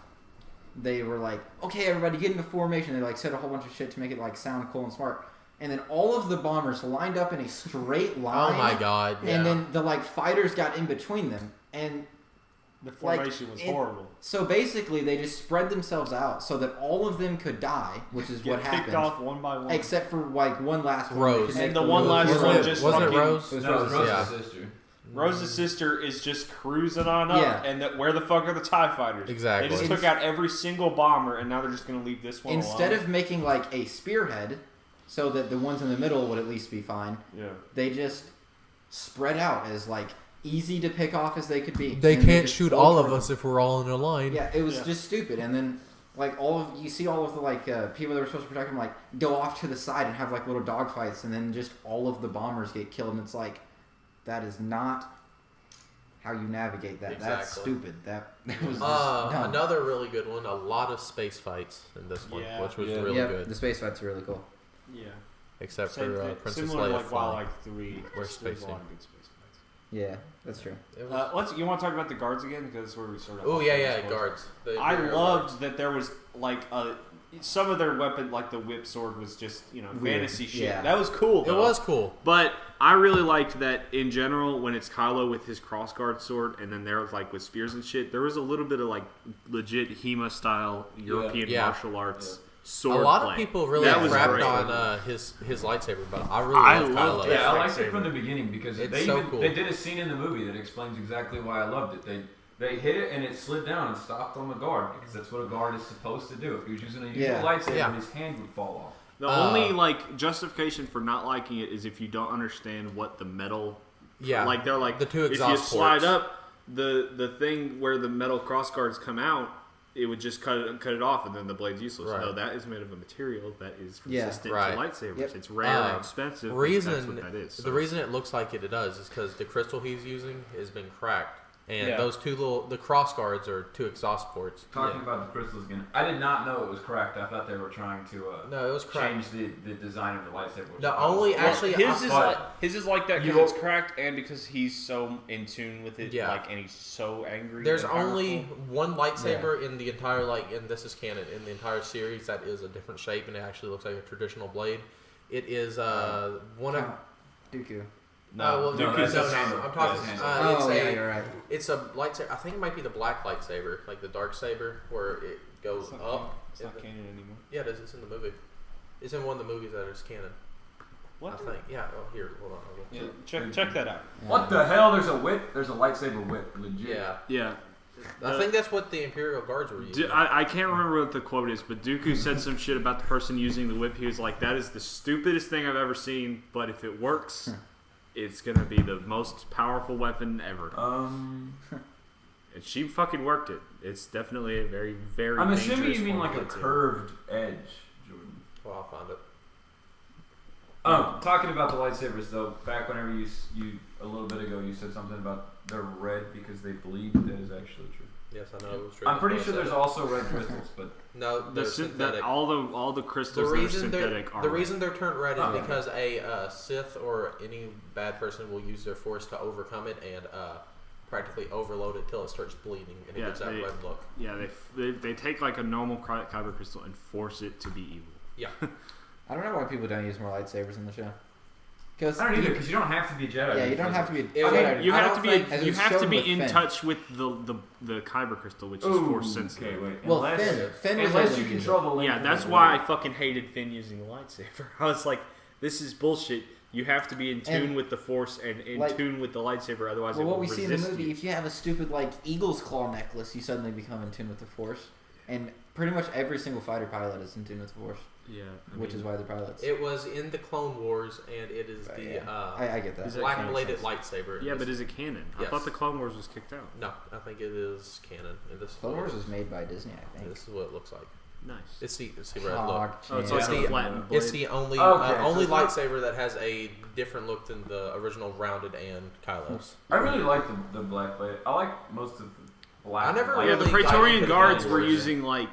S4: They were like, "Okay, everybody, get into formation." They like said a whole bunch of shit to make it like sound cool and smart. And then all of the bombers lined up in a straight line.
S5: Oh my god! Yeah.
S4: And then the like fighters got in between them, and
S2: the
S4: like,
S2: formation was
S4: it-
S2: horrible.
S4: so basically they just spread themselves out so that all of them could die, which is what
S2: Get kicked
S4: happened.
S2: off one by one.
S4: Except for like one last one.
S5: Rose.
S4: that could make
S2: And the one
S4: move.
S2: last
S5: wasn't
S2: one
S5: it,
S2: just
S5: wasn't it
S2: fucking-
S5: Rose?
S4: It was
S3: No, it was
S4: Rose's
S3: Rose's
S5: yeah.
S3: sister.
S2: Rose's sister is just cruising on up,
S4: Yeah.
S2: and where the fuck are the TIE fighters?
S5: Exactly.
S2: They just took out every single bomber, and now they're just going to leave this one
S4: Instead
S2: alone.
S4: of making like a spearhead, so that the ones in the middle would at least be fine,
S2: Yeah.
S4: they just spread out as like easy to pick off as they could be.
S5: They
S4: And
S5: can't
S4: just
S5: shoot
S4: float
S5: all of
S4: toward
S5: us
S4: them.
S5: if we're all in a line.
S4: Yeah, it was
S2: Yeah.
S4: just stupid. And then like you see all of the like people that were supposed to protect them like go off to the side and have like little dogfights, and then just all of the bombers get killed, and it's like that is not how you navigate that. That's
S5: Exactly.
S4: stupid. That was just dumb.
S5: Another really good one. A lot of space fights in this one,
S2: Yeah.
S5: which was
S3: Yeah.
S5: really
S4: yeah,
S5: good.
S4: the space fights are really cool.
S2: Yeah.
S5: Except
S2: Same
S5: for
S2: thing.
S5: Princess
S2: Similar
S5: Leia
S2: to like
S5: flying.
S2: Wildlife 3.
S5: We're
S2: There's a lot
S5: spacing.
S2: of good space fights.
S4: Yeah, that's true.
S2: You want to talk about the guards again because that's where we started.
S5: Oh yeah, guards. The
S2: I
S5: Imperial
S2: loved
S5: guards.
S2: that there was like some of their weapon, like the whip sword, was just
S4: Weird.
S2: fantasy shit.
S4: Yeah.
S2: That was cool.
S5: It
S2: Though.
S5: was cool.
S1: But I really liked that in general when it's Kylo with his crossguard sword and then there was like with spears and shit. There was a little bit of like legit HEMA style European
S5: Yeah.
S1: martial arts sword.
S5: A lot
S1: play.
S5: of people really
S1: That was
S5: crapped
S1: great.
S5: on his lightsaber, but I really
S1: I
S5: love
S1: loved
S5: Kylo.
S1: it.
S3: Yeah, I liked
S1: lightsaber.
S3: it from the beginning because
S5: It's
S3: they
S5: so
S3: even
S5: cool.
S3: they did a scene in the movie that explains exactly why I loved it. They hit it and it slid down and stopped on the guard because that's what a guard is supposed to do. If he was using a usual
S4: Yeah.
S3: lightsaber,
S5: Yeah.
S3: his hand would fall off.
S1: The only like justification for not liking it is if you don't understand what the metal.
S5: Yeah,
S1: Like they're like
S5: the two
S1: if you
S5: exhaust
S1: slide
S5: ports.
S1: up the thing where the metal crossguards come out, it would just cut it off and then the blade's useless.
S5: Right.
S1: No, that is made of a material that is
S4: Yeah.
S1: resistant
S5: Right.
S1: to lightsabers.
S4: Yep.
S1: It's rare and expensive. but
S5: Reason
S1: that's what that is.
S5: the
S1: So-
S5: reason it looks like it does is because the crystal he's using has been cracked, and
S2: Yeah.
S5: those the cross guards are two exhaust ports.
S3: Talking about the crystals again, I did not know it was cracked. I thought they were trying to
S5: No, it was cracked.
S3: change the design of the lightsaber. which
S5: The
S3: I was-
S5: only
S2: Well,
S5: actually
S2: his is
S3: but-
S2: like that because
S3: You-
S2: it's cracked and because he's so in tune with it.
S5: Yeah.
S2: Like, and he's so angry.
S5: There's
S2: and
S5: only
S2: powerful.
S5: one lightsaber in the entire and this is canon in the entire series that is a different shape and it actually looks like a traditional blade. It is one of
S4: Dooku.
S5: well,
S3: no,
S5: Dooku's
S3: that's
S5: no,
S3: his
S5: no,
S3: hand.
S5: I'm talking.
S3: That's his
S4: Oh,
S5: it's
S4: yeah,
S5: a
S4: you're right.
S5: it's a lightsaber. I think it might be the black lightsaber, like the dark saber, where it goes
S2: It's not
S5: up.
S2: canon. It's not canon anymore.
S5: Yeah, it is. It's in the movie. It's in one of the movies that is canon.
S2: What?
S5: I think. Yeah. Oh, here, hold on.
S2: Yeah, check that out.
S3: What the hell? There's a whip. There's a lightsaber whip. Legit.
S5: Yeah.
S1: yeah.
S5: I think that's what the Imperial Guards were using.
S1: I can't remember what the quote is, but Dooku said some shit about the person using the whip. He was like, "That is the stupidest thing I've ever seen, but if it works, it's gonna be the most powerful weapon ever." And she fucking worked it. It's definitely a very, very.
S3: I'm assuming
S1: dangerous
S3: you mean
S1: form
S3: like
S1: of
S3: a
S1: lightsaber.
S3: curved edge, Jordan.
S5: Well, I'll find it.
S3: Talking about the lightsabers though, back whenever you a little bit ago you said something about they're red because they bleed. That is actually true.
S5: Yes, I know it was true.
S3: I'm pretty
S5: That's
S3: sure
S5: what I
S3: there's
S5: said.
S3: also red crystals, but
S5: No,
S1: The
S5: they're
S1: syn-
S5: synthetic.
S1: that all the crystals that are synthetic are
S5: the
S1: red.
S5: reason they're turned red is
S3: Oh, yeah.
S5: because a Sith or any bad person will use their Force to overcome it and practically overload it till it starts bleeding and it
S1: Yeah,
S5: gets that
S1: they-
S5: red look.
S1: Yeah, they take like a normal kyber crystal and force it to be evil.
S5: Yeah.
S4: I don't know why people don't use more lightsabers in the show. Because
S3: I don't either because you don't have to be a Jedi.
S4: yeah, you don't have to be.
S5: I mean,
S1: You
S5: I
S1: have
S5: don't
S1: to be
S5: think-
S4: as
S1: you
S4: it's
S1: have to
S4: shown
S1: be
S4: with
S1: in
S4: Finn.
S1: touch with the kyber crystal, which is
S3: Ooh,
S1: force sensitive.
S3: okay, wait.
S4: Well,
S3: unless,
S4: Finn was
S3: unless
S4: able
S3: you
S4: to use
S3: control
S4: it.
S3: the length.
S1: Yeah,
S3: of
S1: that's
S3: the
S1: why I
S3: blade.
S1: fucking hated Finn using the lightsaber. I was like, this is bullshit. You have to be in tune
S4: And,
S1: with the force and in
S4: like-
S1: tune with the lightsaber, otherwise
S4: Well,
S1: it will
S4: what we see in the
S1: resist
S4: movie,
S1: you.
S4: if you have a stupid like eagle's claw necklace, you suddenly become in tune with the Force, and pretty much every single fighter pilot is in tune with the Force,
S1: Yeah,
S4: which is why they're pilots.
S5: It was in the Clone Wars and it is
S4: But,
S5: the
S4: yeah. I get that.
S1: Is it
S5: black
S1: canon?
S5: bladed lightsaber.
S1: yeah, but is it canon? I
S5: Yes.
S1: thought the Clone Wars was kicked out.
S5: No, I think it is canon. And this
S4: Clone Wars was made by Disney, I think.
S5: This is what it looks like.
S1: Nice.
S5: It's the red look.
S4: Hog
S1: Oh, it's
S4: chance.
S1: like
S5: the-
S1: a flattened blade.
S5: It's the only
S3: Okay,
S5: only
S3: so it's
S5: lightsaber that has a different look than the original rounded and Kylo's.
S3: I really like the black blade. I like most of the black.
S5: I never
S3: light-
S1: Yeah, the
S5: really got
S1: Praetorian
S5: into the
S1: guards
S5: Clone
S1: were
S5: Wars.
S1: using like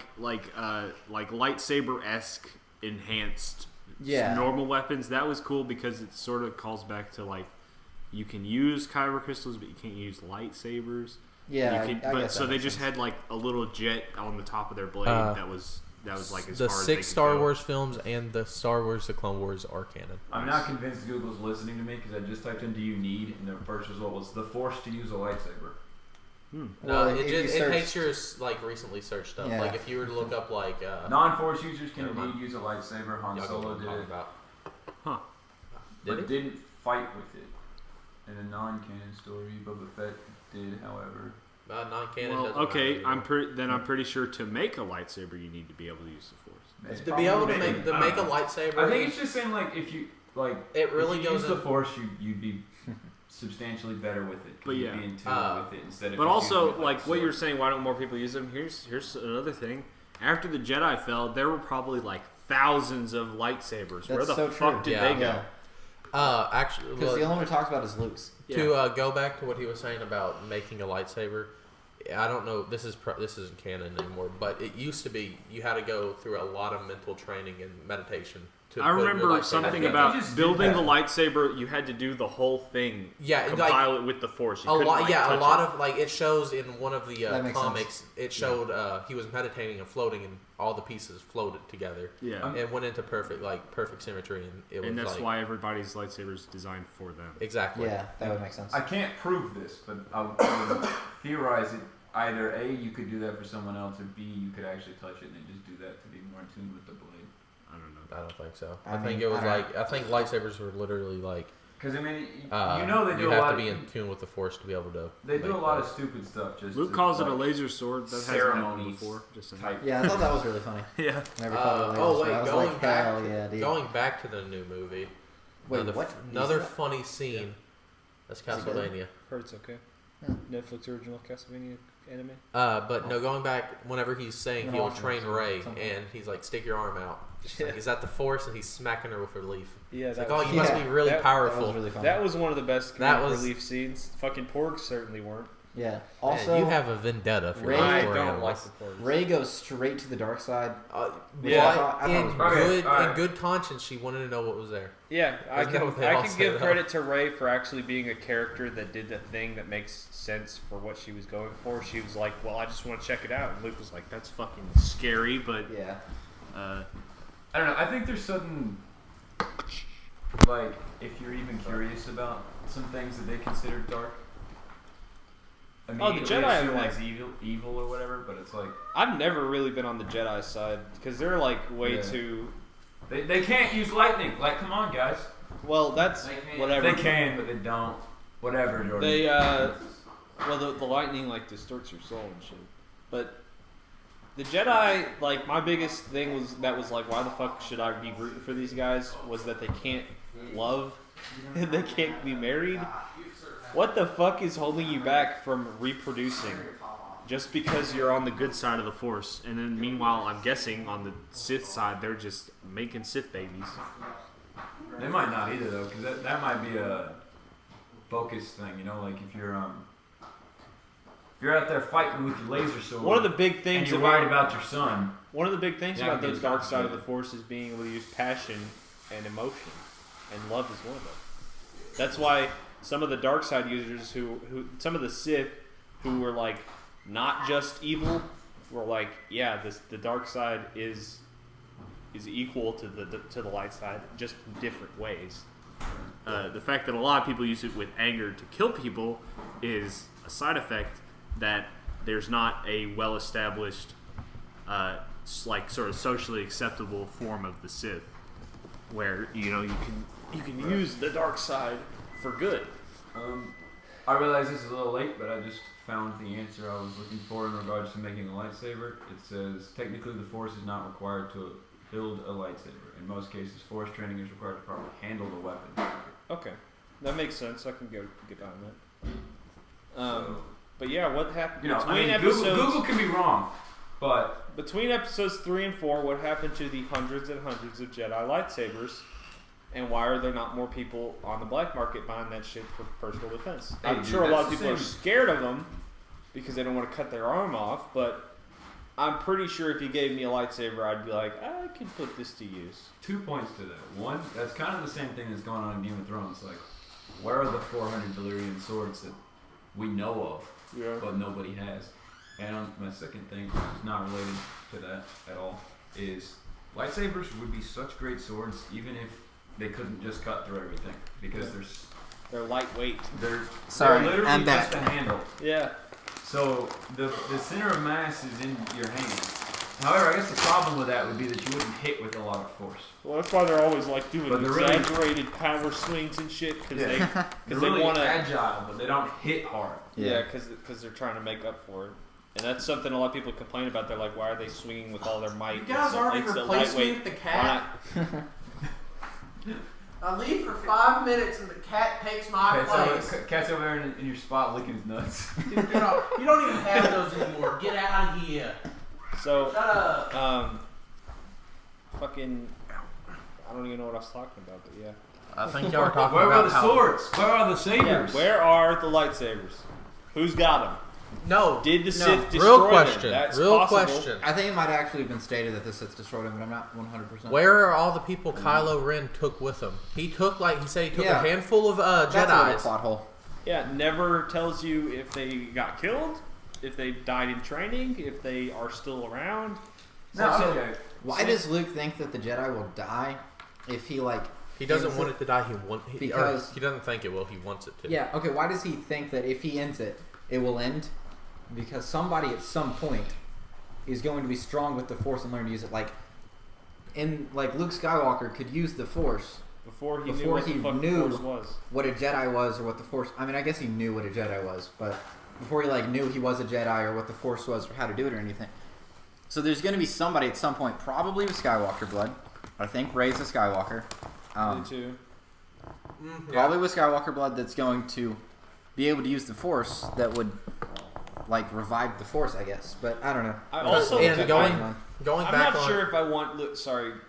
S1: lightsaber esque enhanced
S4: Yeah.
S1: normal weapons. That was cool because it sort of calls back to like you can use kyber crystals, but you can't use lightsabers.
S4: Yeah,
S1: You can,
S4: I
S1: but
S4: guess
S1: so
S4: that
S1: they
S4: makes
S1: just
S4: sense.
S1: had like a little jet on the top of their blade that was like as
S5: the
S1: far as
S5: 6
S1: they could
S5: Star
S1: go.
S5: Wars films and the Star Wars The Clone Wars are canon.
S3: I'm not convinced Google's listening to me because I just typed in "Do you need?" and the first result was the Force to use a lightsaber.
S5: No,
S4: Well,
S5: it
S4: if you
S5: just it
S4: search-
S5: takes your like recently searched stuff.
S4: Yeah.
S5: Like if you were to look up like
S3: Non-Force users can
S5: Never mind.
S3: indeed use a lightsaber. Han
S5: y'all know
S3: Solo
S5: what I'm
S3: did
S5: talking
S3: it,
S5: about.
S1: Huh.
S5: Did
S3: but
S5: he?
S3: didn't fight with it. In a non-canon story, Boba Fett did, however.
S5: Non-canon.
S1: Well,
S5: doesn't
S1: okay,
S5: matter
S1: then I'm pretty sure to make a lightsaber you need to be able to use the force.
S5: to be able to
S3: Maybe.
S5: make
S3: I
S5: a
S3: don't know.
S5: lightsaber.
S3: I think it's just saying like if you like
S5: It really
S3: if you
S5: goes
S3: use the
S5: in-
S3: Force, you'd be substantially better with it. 'cause
S1: But
S3: you'd
S1: yeah.
S3: be in tune with it instead of.
S1: But
S3: just
S1: also,
S3: using it
S1: like what
S3: sword.
S1: you're saying, why don't more people use them? Here's another thing. After the Jedi fell, there were probably like thousands of lightsabers. Where
S4: That's
S1: the
S4: so
S1: fuck
S4: true.
S1: did
S5: Yeah.
S1: they go?
S4: Yeah.
S5: Actually,
S4: Because the only one who talks about is Luke's.
S5: to go back to what he was saying about making a lightsaber, I don't know. This isn't canon anymore, but it used to be you had to go through a lot of mental training and meditation
S1: I remember something about
S3: just did
S1: building
S3: that.
S1: the lightsaber. You had to do the whole thing.
S5: Yeah,
S1: compile it with the Force. You
S5: A
S1: couldn't,
S5: lot,
S1: like,
S5: yeah, a
S1: touch
S5: lot
S1: it.
S5: of like it shows in one of the
S4: That makes
S5: comics.
S4: sense.
S5: It showed he was meditating and floating, and all the pieces floated together.
S1: Yeah,
S5: It went into perfect symmetry, and it was
S1: and that's
S5: like,
S1: why everybody's lightsaber is designed for them.
S5: exactly.
S4: Yeah, that would make sense.
S3: I can't prove this, but I would theorize it. Either A, you could do that for someone else, or B, you could actually touch it and then just do that to be more in tune with the blade.
S1: I don't know.
S5: I don't think so.
S4: I
S5: I think
S4: mean,
S5: it was
S4: I don't-
S5: like I think lightsabers were literally like
S3: Because I mean,
S5: you
S3: know they do
S5: you
S3: a
S5: have
S3: lot.
S5: to be in tune with the Force to be able to.
S3: They do a
S5: make
S3: lot of
S5: those.
S3: stupid stuff. Just
S1: Luke
S3: to,
S1: calls it
S3: like,
S1: a laser sword. That hasn't happened
S3: ceremonies
S1: before. Just saying.
S3: type.
S4: Yeah, I thought that was really funny.
S1: Yeah.
S4: Never called it
S5: Oh
S4: laser,
S5: wait,
S4: so I was
S5: going
S4: like,
S5: back,
S4: hell yeah, dude.
S5: going back to the new movie.
S4: Wait,
S5: another,
S4: what?
S5: Another
S4: You see that?
S5: funny scene. That's
S4: Is it good?
S5: Castlevania.
S2: Heard it's okay.
S4: Yeah.
S2: Netflix original Castlevania anime.
S5: But no, going back, whenever he's saying
S4: I'm
S5: he'll
S4: watching
S5: train
S4: it,
S5: Ray,
S4: something.
S5: and he's like, stick your arm out. She's
S2: Yeah.
S5: like, is that the Force? And he's smacking her with her leaf.
S2: Yeah,
S5: It's
S2: that
S5: like, oh,
S2: was,
S5: you must
S4: Yeah,
S5: be really
S2: that-
S5: powerful.
S4: That was really funny.
S2: that was one of the best
S5: That
S2: comedic
S5: was-
S2: relief scenes. Fucking porgs certainly weren't.
S4: Yeah.
S5: Man,
S4: Also,
S5: you have a vendetta for
S4: Ray-
S5: those
S2: I
S5: poor
S2: don't
S5: animals.
S2: like the porgs.
S4: Ray goes straight to the dark side.
S5: Yeah,
S4: I thought
S5: in
S4: was
S3: Okay,
S5: good
S3: alright.
S5: in good conscience, she wanted to know what was there.
S2: Yeah, I
S5: Isn't that
S2: can
S5: what they all
S2: give
S5: say, though?
S2: credit to Ray for actually being a character that did the thing that makes sense for what she was going for. She was like, "Well, I just want to check it out," and Luke was like,
S1: That's fucking scary, but
S4: Yeah.
S1: uh,
S3: I don't know. I think there's something like if you're even curious about some things that they consider dark. I
S2: Oh, the
S3: immediately
S2: Jedi
S3: assume
S2: are like-
S3: as evil or whatever, but it's like
S2: I've never really been on the Jedi side because they're like way
S3: Yeah.
S2: too.
S3: they can't use lightning. Like, come on, guys.
S2: Well, that's
S3: They can't.
S2: whatever.
S3: They can, but they don't. Whatever, Jordan.
S2: They well, the lightning like distorts your soul and shit. But the Jedi, like my biggest thing was like, why the fuck should I be rooting for these guys? Was that they can't love and they can't be married? What the fuck is holding you back from reproducing?
S1: just because you're on the good side of the Force, and then meanwhile, I'm guessing on the Sith side, they're just making Sith babies.
S3: They might not either though, because that might be a focus thing. You know, like if you're out there fighting with your laser sword.
S2: One of the big
S3: and
S2: things
S3: you're worried about your son.
S2: one of the big things
S3: Yeah,
S2: about the
S3: it's
S2: dark side of
S3: complicated.
S2: the Force is being able to use passion and emotion, and love is one of them. That's why some of the dark side users who some of the Sith who were like not just evil were like, yeah, the dark side is equal to the light side, just in different ways.
S1: The fact that a lot of people use it with anger to kill people is a side effect that there's not a well-established, like sort of socially acceptable form of the Sith, where you can use the dark side for good.
S3: I realize this is a little late, but I just found the answer I was looking for in regards to making a lightsaber. It says technically the Force is not required to build a lightsaber. In most cases, Force training is required to properly handle the weapon.
S2: Okay, that makes sense. I can get behind that.
S3: So,
S2: But yeah, what happened
S3: you know,
S2: between
S3: I mean,
S2: episodes?
S3: Google can be wrong, but
S2: Between episodes 3 and 4, what happened to the hundreds and hundreds of Jedi lightsabers? And why are there not more people on the black market buying that shit for personal defense?
S3: Hey,
S2: I'm
S3: dude,
S2: sure a lot of
S3: that's the
S2: people are
S3: same.
S2: scared of them because they don't want to cut their arm off, but I'm pretty sure if you gave me a lightsaber, I'd be like, I can put this to use.
S3: 2 points to that. One, that's kind of the same thing that's going on in Game of Thrones. Like, where are the 400 Valyrian swords that we know of,
S2: Yeah.
S3: but nobody has? And my second thing, which is not related to that at all, is lightsabers would be such great swords even if they couldn't just cut through everything, because
S2: They're lightweight.
S3: they're
S4: Sorry,
S3: literally
S4: I'm
S3: just
S4: back.
S3: a handle.
S2: Yeah.
S3: So the center of mass is in your hand. However, I guess the problem with that would be that you wouldn't hit with a lot of force.
S2: Well, that's why they're always like doing
S3: But they're really-
S2: exaggerated power swings and shit because
S3: They're
S2: they
S3: really
S2: want to.
S3: agile, but they don't hit hard.
S2: Yeah, because they're trying to make up for it. And that's something a lot of people complain about. They're like, why are they swinging with all their might?
S5: You guys
S2: It's a-
S5: already
S2: it's a
S5: replaced me
S2: lightweight-
S5: with the
S2: why
S5: cat.
S2: not-
S5: I leave for 5 minutes and the cat takes my place.
S3: Cat's over there in your spot licking his nuts.
S5: Dude, get off. You don't even have those anymore. Get out of here.
S2: So,
S5: Shut up.
S2: fucking, I don't even know what I was talking about, but yeah.
S5: I think y'all were talking
S3: Where
S5: about
S3: are the
S5: how
S3: swords? Where are the
S2: Yeah,
S3: sabers?
S2: where are the lightsabers? Who's got them?
S5: No.
S2: Did the
S4: No.
S2: Sith destroy
S5: Real
S2: them?
S5: question.
S2: That's
S5: Real
S2: possible.
S5: question.
S4: I think it might actually have been stated that the Sith destroyed him, but I'm not 100%.
S5: Where are all the people Kylo Ren took with him? He took he said he took
S4: Yeah.
S5: a handful of
S4: That's a little
S5: Jedis.
S4: plot hole.
S2: Yeah, never tells you if they got killed, if they died in training, if they are still around.
S3: No,
S4: So-
S3: okay.
S4: Why does Luke think that the Jedi will die if he
S5: He doesn't
S4: ends
S5: want it to die.
S4: Because-
S5: he doesn't think it will. He wants it to.
S4: Yeah, okay, why does he think that if he ends it, it will end? Because somebody at some point is going to be strong with the Force and learn to use it. Like Luke Skywalker could use the Force
S2: Before he
S4: Before he
S2: knew what the
S4: knew-
S2: fuck the Force was.
S4: what a Jedi was or what the Force... I mean, I guess he knew what a Jedi was, but before he knew he was a Jedi or what the Force was or how to do it or anything. So there's going to be somebody at some point, probably with Skywalker blood. I think Rey's a Skywalker.
S2: Me too.
S4: Probably with Skywalker blood that's going to be able to use the Force that would revive the Force, I guess. But I don't know.
S2: I also
S5: And going
S2: I'm
S5: back
S2: not
S5: on.
S2: sure if I want.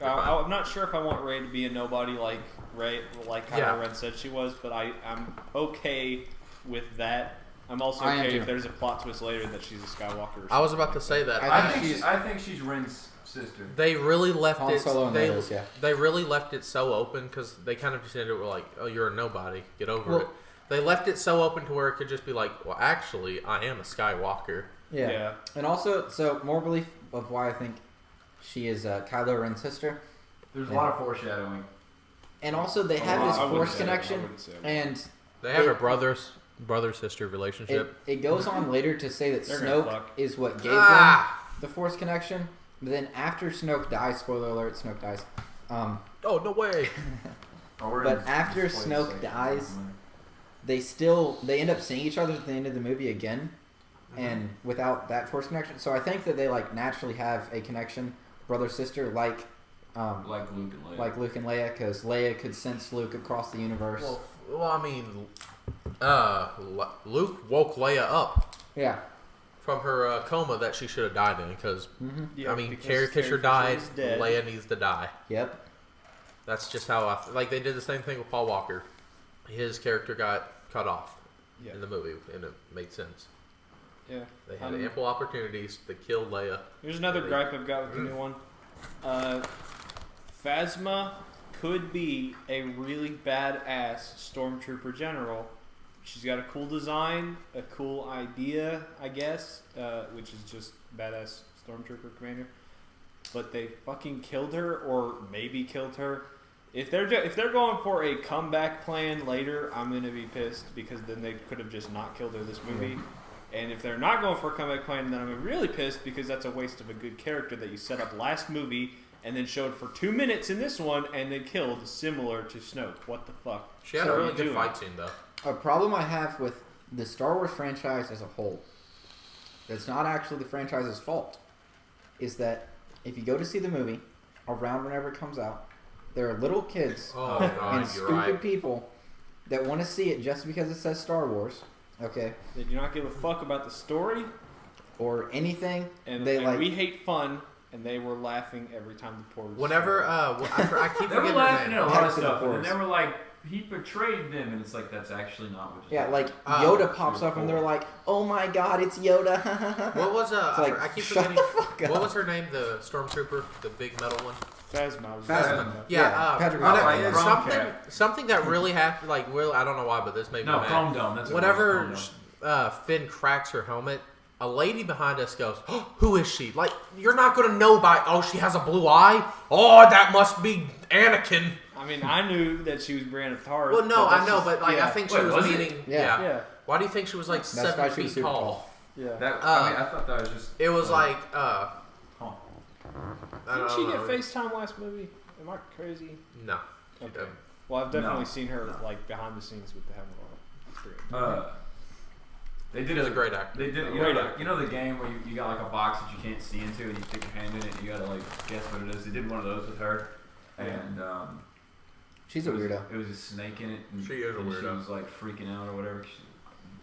S2: I'm not sure if I want Rey to be a nobody like Rey, like Kylo
S5: Yeah.
S2: Ren said she was. But I'm okay with that. I'm also
S4: I am
S2: okay
S4: too.
S2: if there's a plot twist later that she's a Skywalker.
S5: I was about to say that.
S3: I think she's Ren's sister.
S5: They really left
S4: Han
S5: it.
S4: Solo and Leia's, yeah.
S5: They really left it so open because they kind of just ended it with "Oh, you're a nobody. Get over
S4: Well-
S5: it." They left it so open to where it could just be "Well, actually, I am a Skywalker."
S2: Yeah.
S4: And also, so more belief of why I think she is Kylo Ren's sister.
S3: There's a lot of foreshadowing.
S4: And also, they have this
S2: I wouldn't
S4: Force
S2: say that. I
S4: connection,
S2: wouldn't say that.
S4: and
S5: They have
S4: It-
S5: a brother-sister relationship.
S4: it goes on later to say that
S2: They're gonna
S4: Snoke
S2: fuck.
S4: is what gave them the Force connection. But then after Snoke dies, spoiler alert, Snoke dies.
S5: Oh no way!
S4: But after Snoke dies, they end up seeing each other at the end of the movie again, and without that Force connection. So I think that they naturally have a connection, brother sister, like
S3: like Luke and Leia.
S4: Luke and Leia, because Leia could sense Luke across the universe.
S5: Well, I mean, Luke woke Leia up
S4: Yeah.
S5: from her coma that she should have died in because
S2: Yeah,
S5: I mean,
S2: because
S5: Carrie Fisher died.
S2: is dead.
S5: Leia needs to die.
S4: Yep.
S5: That's just how they did the same thing with Paul Walker. His character got cut off
S2: Yeah.
S5: in the movie, and it made sense.
S2: Yeah.
S5: They had ample opportunities to kill Leia.
S2: Here's another gripe I've got with the new one. Phasma could be a really badass stormtrooper general. She's got a cool design, a cool idea, I guess, which is just badass stormtrooper commander. But they fucking killed her, or maybe killed her. If they're going for a comeback plan later, I'm gonna be pissed because then they could have just not killed her this movie. And if they're not going for a comeback plan, then I'm really pissed because that's a waste of a good character that you set up last movie and then showed for 2 minutes in this one and then killed, similar to Snoke. What the fuck?
S5: She had
S2: So
S5: a
S2: what are
S5: really
S2: you
S5: good
S2: doing?
S5: fight scene though.
S4: A problem I have with the Star Wars franchise as a whole, it's not actually the franchise's fault, is that if you go to see the movie around whenever it comes out, there are little kids
S5: Oh
S4: and
S5: god, you're
S4: stupid
S5: right.
S4: people that want to see it just because it says Star Wars, okay,
S2: They do not give a fuck about the story,
S4: or anything.
S2: and,
S4: They
S2: and we hate fun, and they were laughing every time the portals.
S5: Whenever I keep
S3: They were
S5: forgetting
S3: laughing
S5: her
S3: at a
S5: name.
S3: lot
S4: Back
S3: of
S4: to the
S3: stuff, and
S4: Force.
S3: then they were like, he betrayed them, and it's like, that's actually not what.
S4: Yeah, like
S5: Oh,
S4: Yoda pops up and they're like, "Oh my God, it's Yoda!"
S5: What was
S4: It's like,
S5: I keep
S4: shut
S5: forgetting.
S4: the fuck up.
S5: What was her name? The stormtrooper, the big metal one.
S2: Phasma. was
S4: Phasma.
S2: laughing.
S4: Yeah, Patrick
S5: when
S3: Wilson.
S5: it-
S3: Chrome
S5: something
S3: Cat.
S5: something that really happened. I don't know why, but this made me
S3: No,
S5: mad.
S3: Chrome Dome. That's what
S5: Whenever
S3: it was, Chrome Dome.
S5: Finn cracks her helmet, a lady behind us goes, oh, "Who is she?" Like, you're not gonna know by, "Oh, she has a blue eye. Oh, that must be Anakin."
S2: I mean, I knew that she was Brianna of Tarth.
S5: Well, no,
S2: but
S5: I
S2: that's
S5: know,
S2: just-
S5: but like,
S2: yeah.
S5: I think she
S3: Wait,
S5: was
S3: was it?
S5: meaning.
S4: Yeah.
S2: Yeah.
S5: Why do you think she was like
S4: That's
S5: 7
S4: why she was
S5: feet
S4: super
S5: tall?
S2: Yeah.
S3: That, I mean, I thought that was just.
S5: It was like,
S3: Huh.
S5: I
S2: Didn't
S5: don't
S2: she get
S5: know.
S2: FaceTime last movie? Am I crazy?
S5: No. She
S2: Okay.
S5: didn't.
S2: Well, I've definitely
S3: No.
S2: seen her
S3: No.
S2: like behind the scenes with the helmet on. It's great.
S3: They did
S5: She's a great actor.
S3: They did.
S2: Great actor.
S3: You know the game where you got like a box that you can't see into, and you stick your hand in it, and you gotta like guess what it is. They did one of those with her, and
S4: She's a
S3: it was-
S4: weirdo.
S3: It was a snake in it. And,
S5: She is a
S3: and
S5: weirdo.
S3: She was like freaking out or whatever.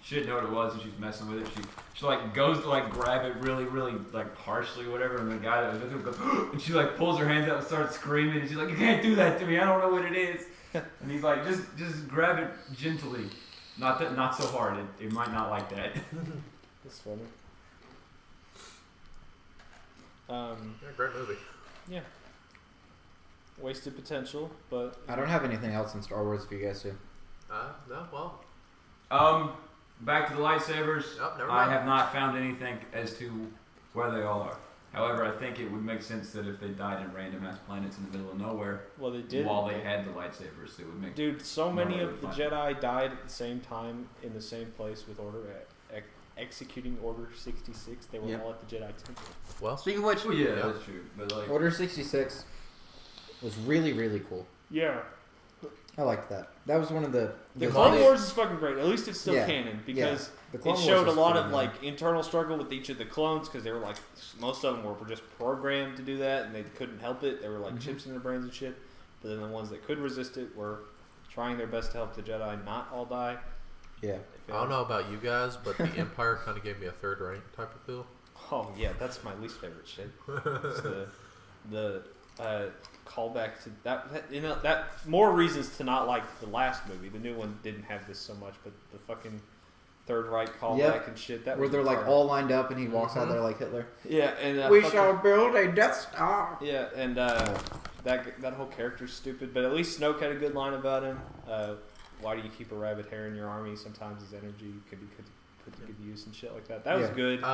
S3: She didn't know what it was, and she's messing with it. She like goes to like grab it really, really like harshly or whatever, and the guy that was with her goes, and she like pulls her hands out and starts screaming, and she's like, "You can't do that to me. I don't know what it is." And he's like, "Just grab it gently, not so hard. It might not like that."
S2: It's funny.
S5: Yeah, great movie.
S2: Yeah. Wasted potential, but
S4: I don't have anything else in Star Wars if you guys do.
S5: No, well.
S3: Back to the lightsabers.
S5: Oh, never
S3: I
S5: mind.
S3: have not found anything as to where they all are. However, I think it would make sense that if they died in random ass planets in the middle of nowhere,
S2: well, they did.
S3: while they had the lightsabers, it would make.
S2: Dude, so many
S3: No,
S2: of the
S3: fine.
S2: Jedi died at the same time in the same place with executing Order 66. They were
S4: Yep.
S2: all at the Jedi Temple.
S5: Well,
S4: Speaking of which,
S3: Well, yeah, that's true. But like,
S4: Order 66 was really, really cool.
S2: Yeah.
S4: I liked that. That was one of the
S2: Clone
S4: most-
S2: Wars is fucking great. At least it's still
S4: Yeah.
S2: canon because
S4: The Clone
S2: it
S4: Wars
S2: showed a
S4: was
S2: lot of
S4: phenomenal.
S2: like internal struggle with each of the clones because they were like most of them were just programmed to do that and they couldn't help it. They were like chips in their brains and shit. But then the ones that could resist it were trying their best to help the Jedi not all die.
S4: Yeah.
S5: I don't know about you guys, but the Empire kind of gave me a third rank type of feel.
S2: Oh yeah, that's my least favorite shit. It's the callback to that more reasons to not like the last movie. The new one didn't have this so much, but the fucking Third Reich callback
S4: Yep.
S2: and shit. That
S4: Where
S2: was
S4: they're like
S2: retarded.
S4: all lined up and he walks out there like Hitler.
S2: Yeah, and
S4: We
S2: fucking-
S4: shall build a Death Star.
S2: Yeah, and that whole character's stupid, but at least Snoke had a good line about him. Why do you keep a rabbit hair in your army? Sometimes his energy could be put to good use and shit like that. That was
S4: Yeah.
S2: good.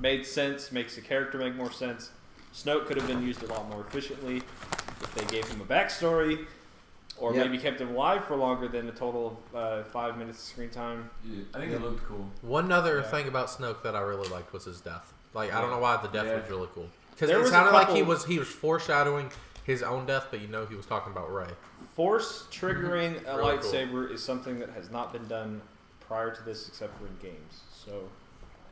S2: Made sense. Makes the character make more sense. Snoke could have been used a lot more efficiently if they gave him a backstory, or
S4: Yep.
S2: maybe kept him alive for longer than a total of 5 minutes of screen time.
S3: yeah, I think it looked cool.
S5: One other
S2: Yeah.
S5: thing about Snoke that I really liked was his death. Like, I don't know why the death
S3: Yeah.
S5: was really cool. Because
S2: There
S5: it
S2: was a
S5: sounded like he
S2: couple-
S5: was foreshadowing his own death, but he was talking about Rey.
S2: Force triggering a
S5: Really
S2: lightsaber is something that has not been done prior to this except for in games. So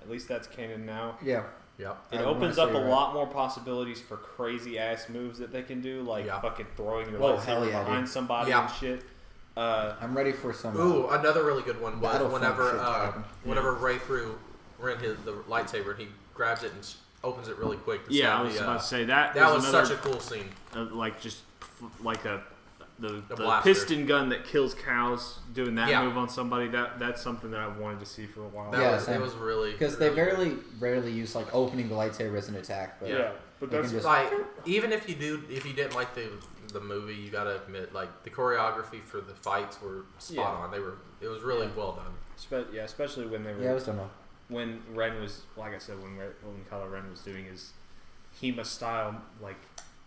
S2: at least that's canon now.
S4: Yeah.
S5: Yep.
S2: It
S4: I
S2: opens
S4: wanna
S2: up a
S4: say,
S2: lot more possibilities for crazy ass moves that they can do, like
S5: Yeah.
S2: fucking throwing your
S4: Oh, hell
S2: lightsaber
S4: yeah,
S2: behind
S4: dude.
S2: somebody
S5: Yeah.
S2: and shit.
S4: I'm ready for some.
S5: Ooh, another really good one was
S4: Battlefront
S5: whenever
S4: shit to happen.
S5: whenever Rey ran the lightsaber, and he grabs it and opens it really quick. To
S1: Yeah,
S5: stab
S1: I was
S5: the,
S1: about to say that.
S5: that was
S1: another,
S5: such a cool scene.
S1: like just like the
S5: blaster.
S1: piston gun that kills cows. Doing that
S5: Yeah.
S1: move on somebody. That's something that I've wanted to see for a while.
S5: That
S4: Yeah,
S5: was,
S4: same.
S5: it was really
S4: Because they
S5: really
S4: rarely use like opening the lightsaber as an attack. But
S5: Yeah.
S2: but
S4: You
S2: that's
S4: can just-
S5: like even if you didn't like the movie, you gotta admit like the choreography for the fights were spot on. It was really well done.
S2: especially when they were
S4: yeah, it was done well.
S2: when Ren was, like I said, when Kylo Ren was doing his HEMA style like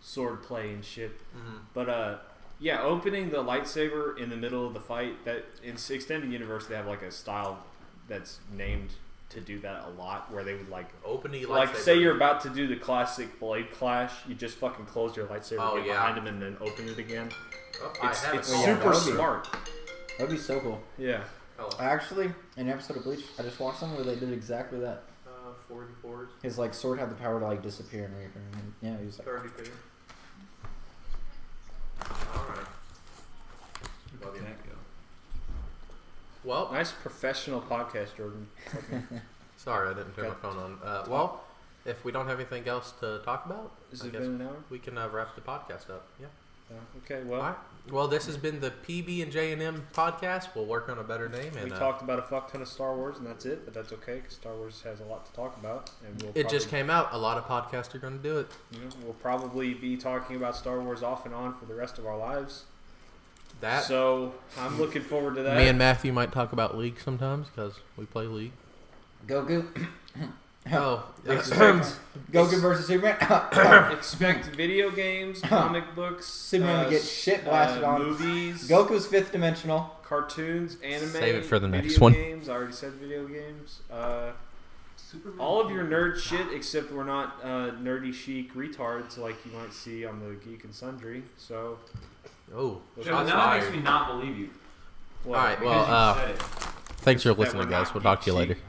S2: sword play and shit.
S5: Mm-hmm.
S2: But yeah, opening the lightsaber in the middle of the fight, that in Extended Universe they have like a style that's named to do that a lot, where they would like
S5: Opening
S2: like
S5: lightsaber.
S2: say you're about to do the classic blade clash, you just fucking close your lightsaber,
S5: Oh,
S2: get
S5: yeah.
S2: behind him, and then open it again.
S5: Oh,
S2: It's,
S5: I have
S2: it's
S5: it.
S4: Yeah,
S2: super
S4: that would be-
S2: smart.
S4: That'd be so cool.
S2: Yeah.
S4: I actually, in an episode of Bleach, I just watched something where they did exactly that.
S5: 44s,
S4: His like sword had the power to like disappear and reappear. And yeah, he was like,
S5: 32. All right.
S3: Love you. Go.
S5: Well,
S2: Nice professional podcast, Jordan.
S5: sorry I didn't turn my phone on. Well, if we don't have anything else to talk about,
S2: Has
S5: I
S2: it
S5: guess
S2: been an hour?
S5: we can wrap the podcast up. Yeah.
S2: Okay, well,
S5: All right. Well, this has been the PB&J and M podcast. We'll work on a better name.
S2: we
S5: And
S2: talked about a fuck ton of Star Wars, and that's it. But that's okay, because Star Wars has a lot to talk about, and
S5: it just came out. A lot of podcasts are going to do it.
S2: we'll probably be talking about Star Wars off and on for the rest of our lives.
S5: That
S2: So I'm looking forward to that.
S5: me and Matthew might talk about League sometimes because we play League.
S4: Goku.
S5: Oh,
S4: Goku versus Superman.
S2: Expect video games, comic books,
S4: Superman would get shit blasted on.
S2: movies,
S4: Goku's fifth dimensional.
S2: cartoons, anime.
S5: Save it for the next
S2: video
S5: one.
S2: Games. I already said video games. All of your nerd shit, except we're not nerdy chic retards like you might see on the Geek and Sundry. So,
S5: oh,
S3: So
S5: shots
S3: now that
S5: fired.
S3: makes me not believe you.
S5: All right.
S3: Because
S5: Well,
S3: you said it.
S5: thanks for
S2: That
S5: listening,
S2: we're
S5: guys.
S2: not
S5: We'll talk to you
S3: geek
S5: later.
S3: chic.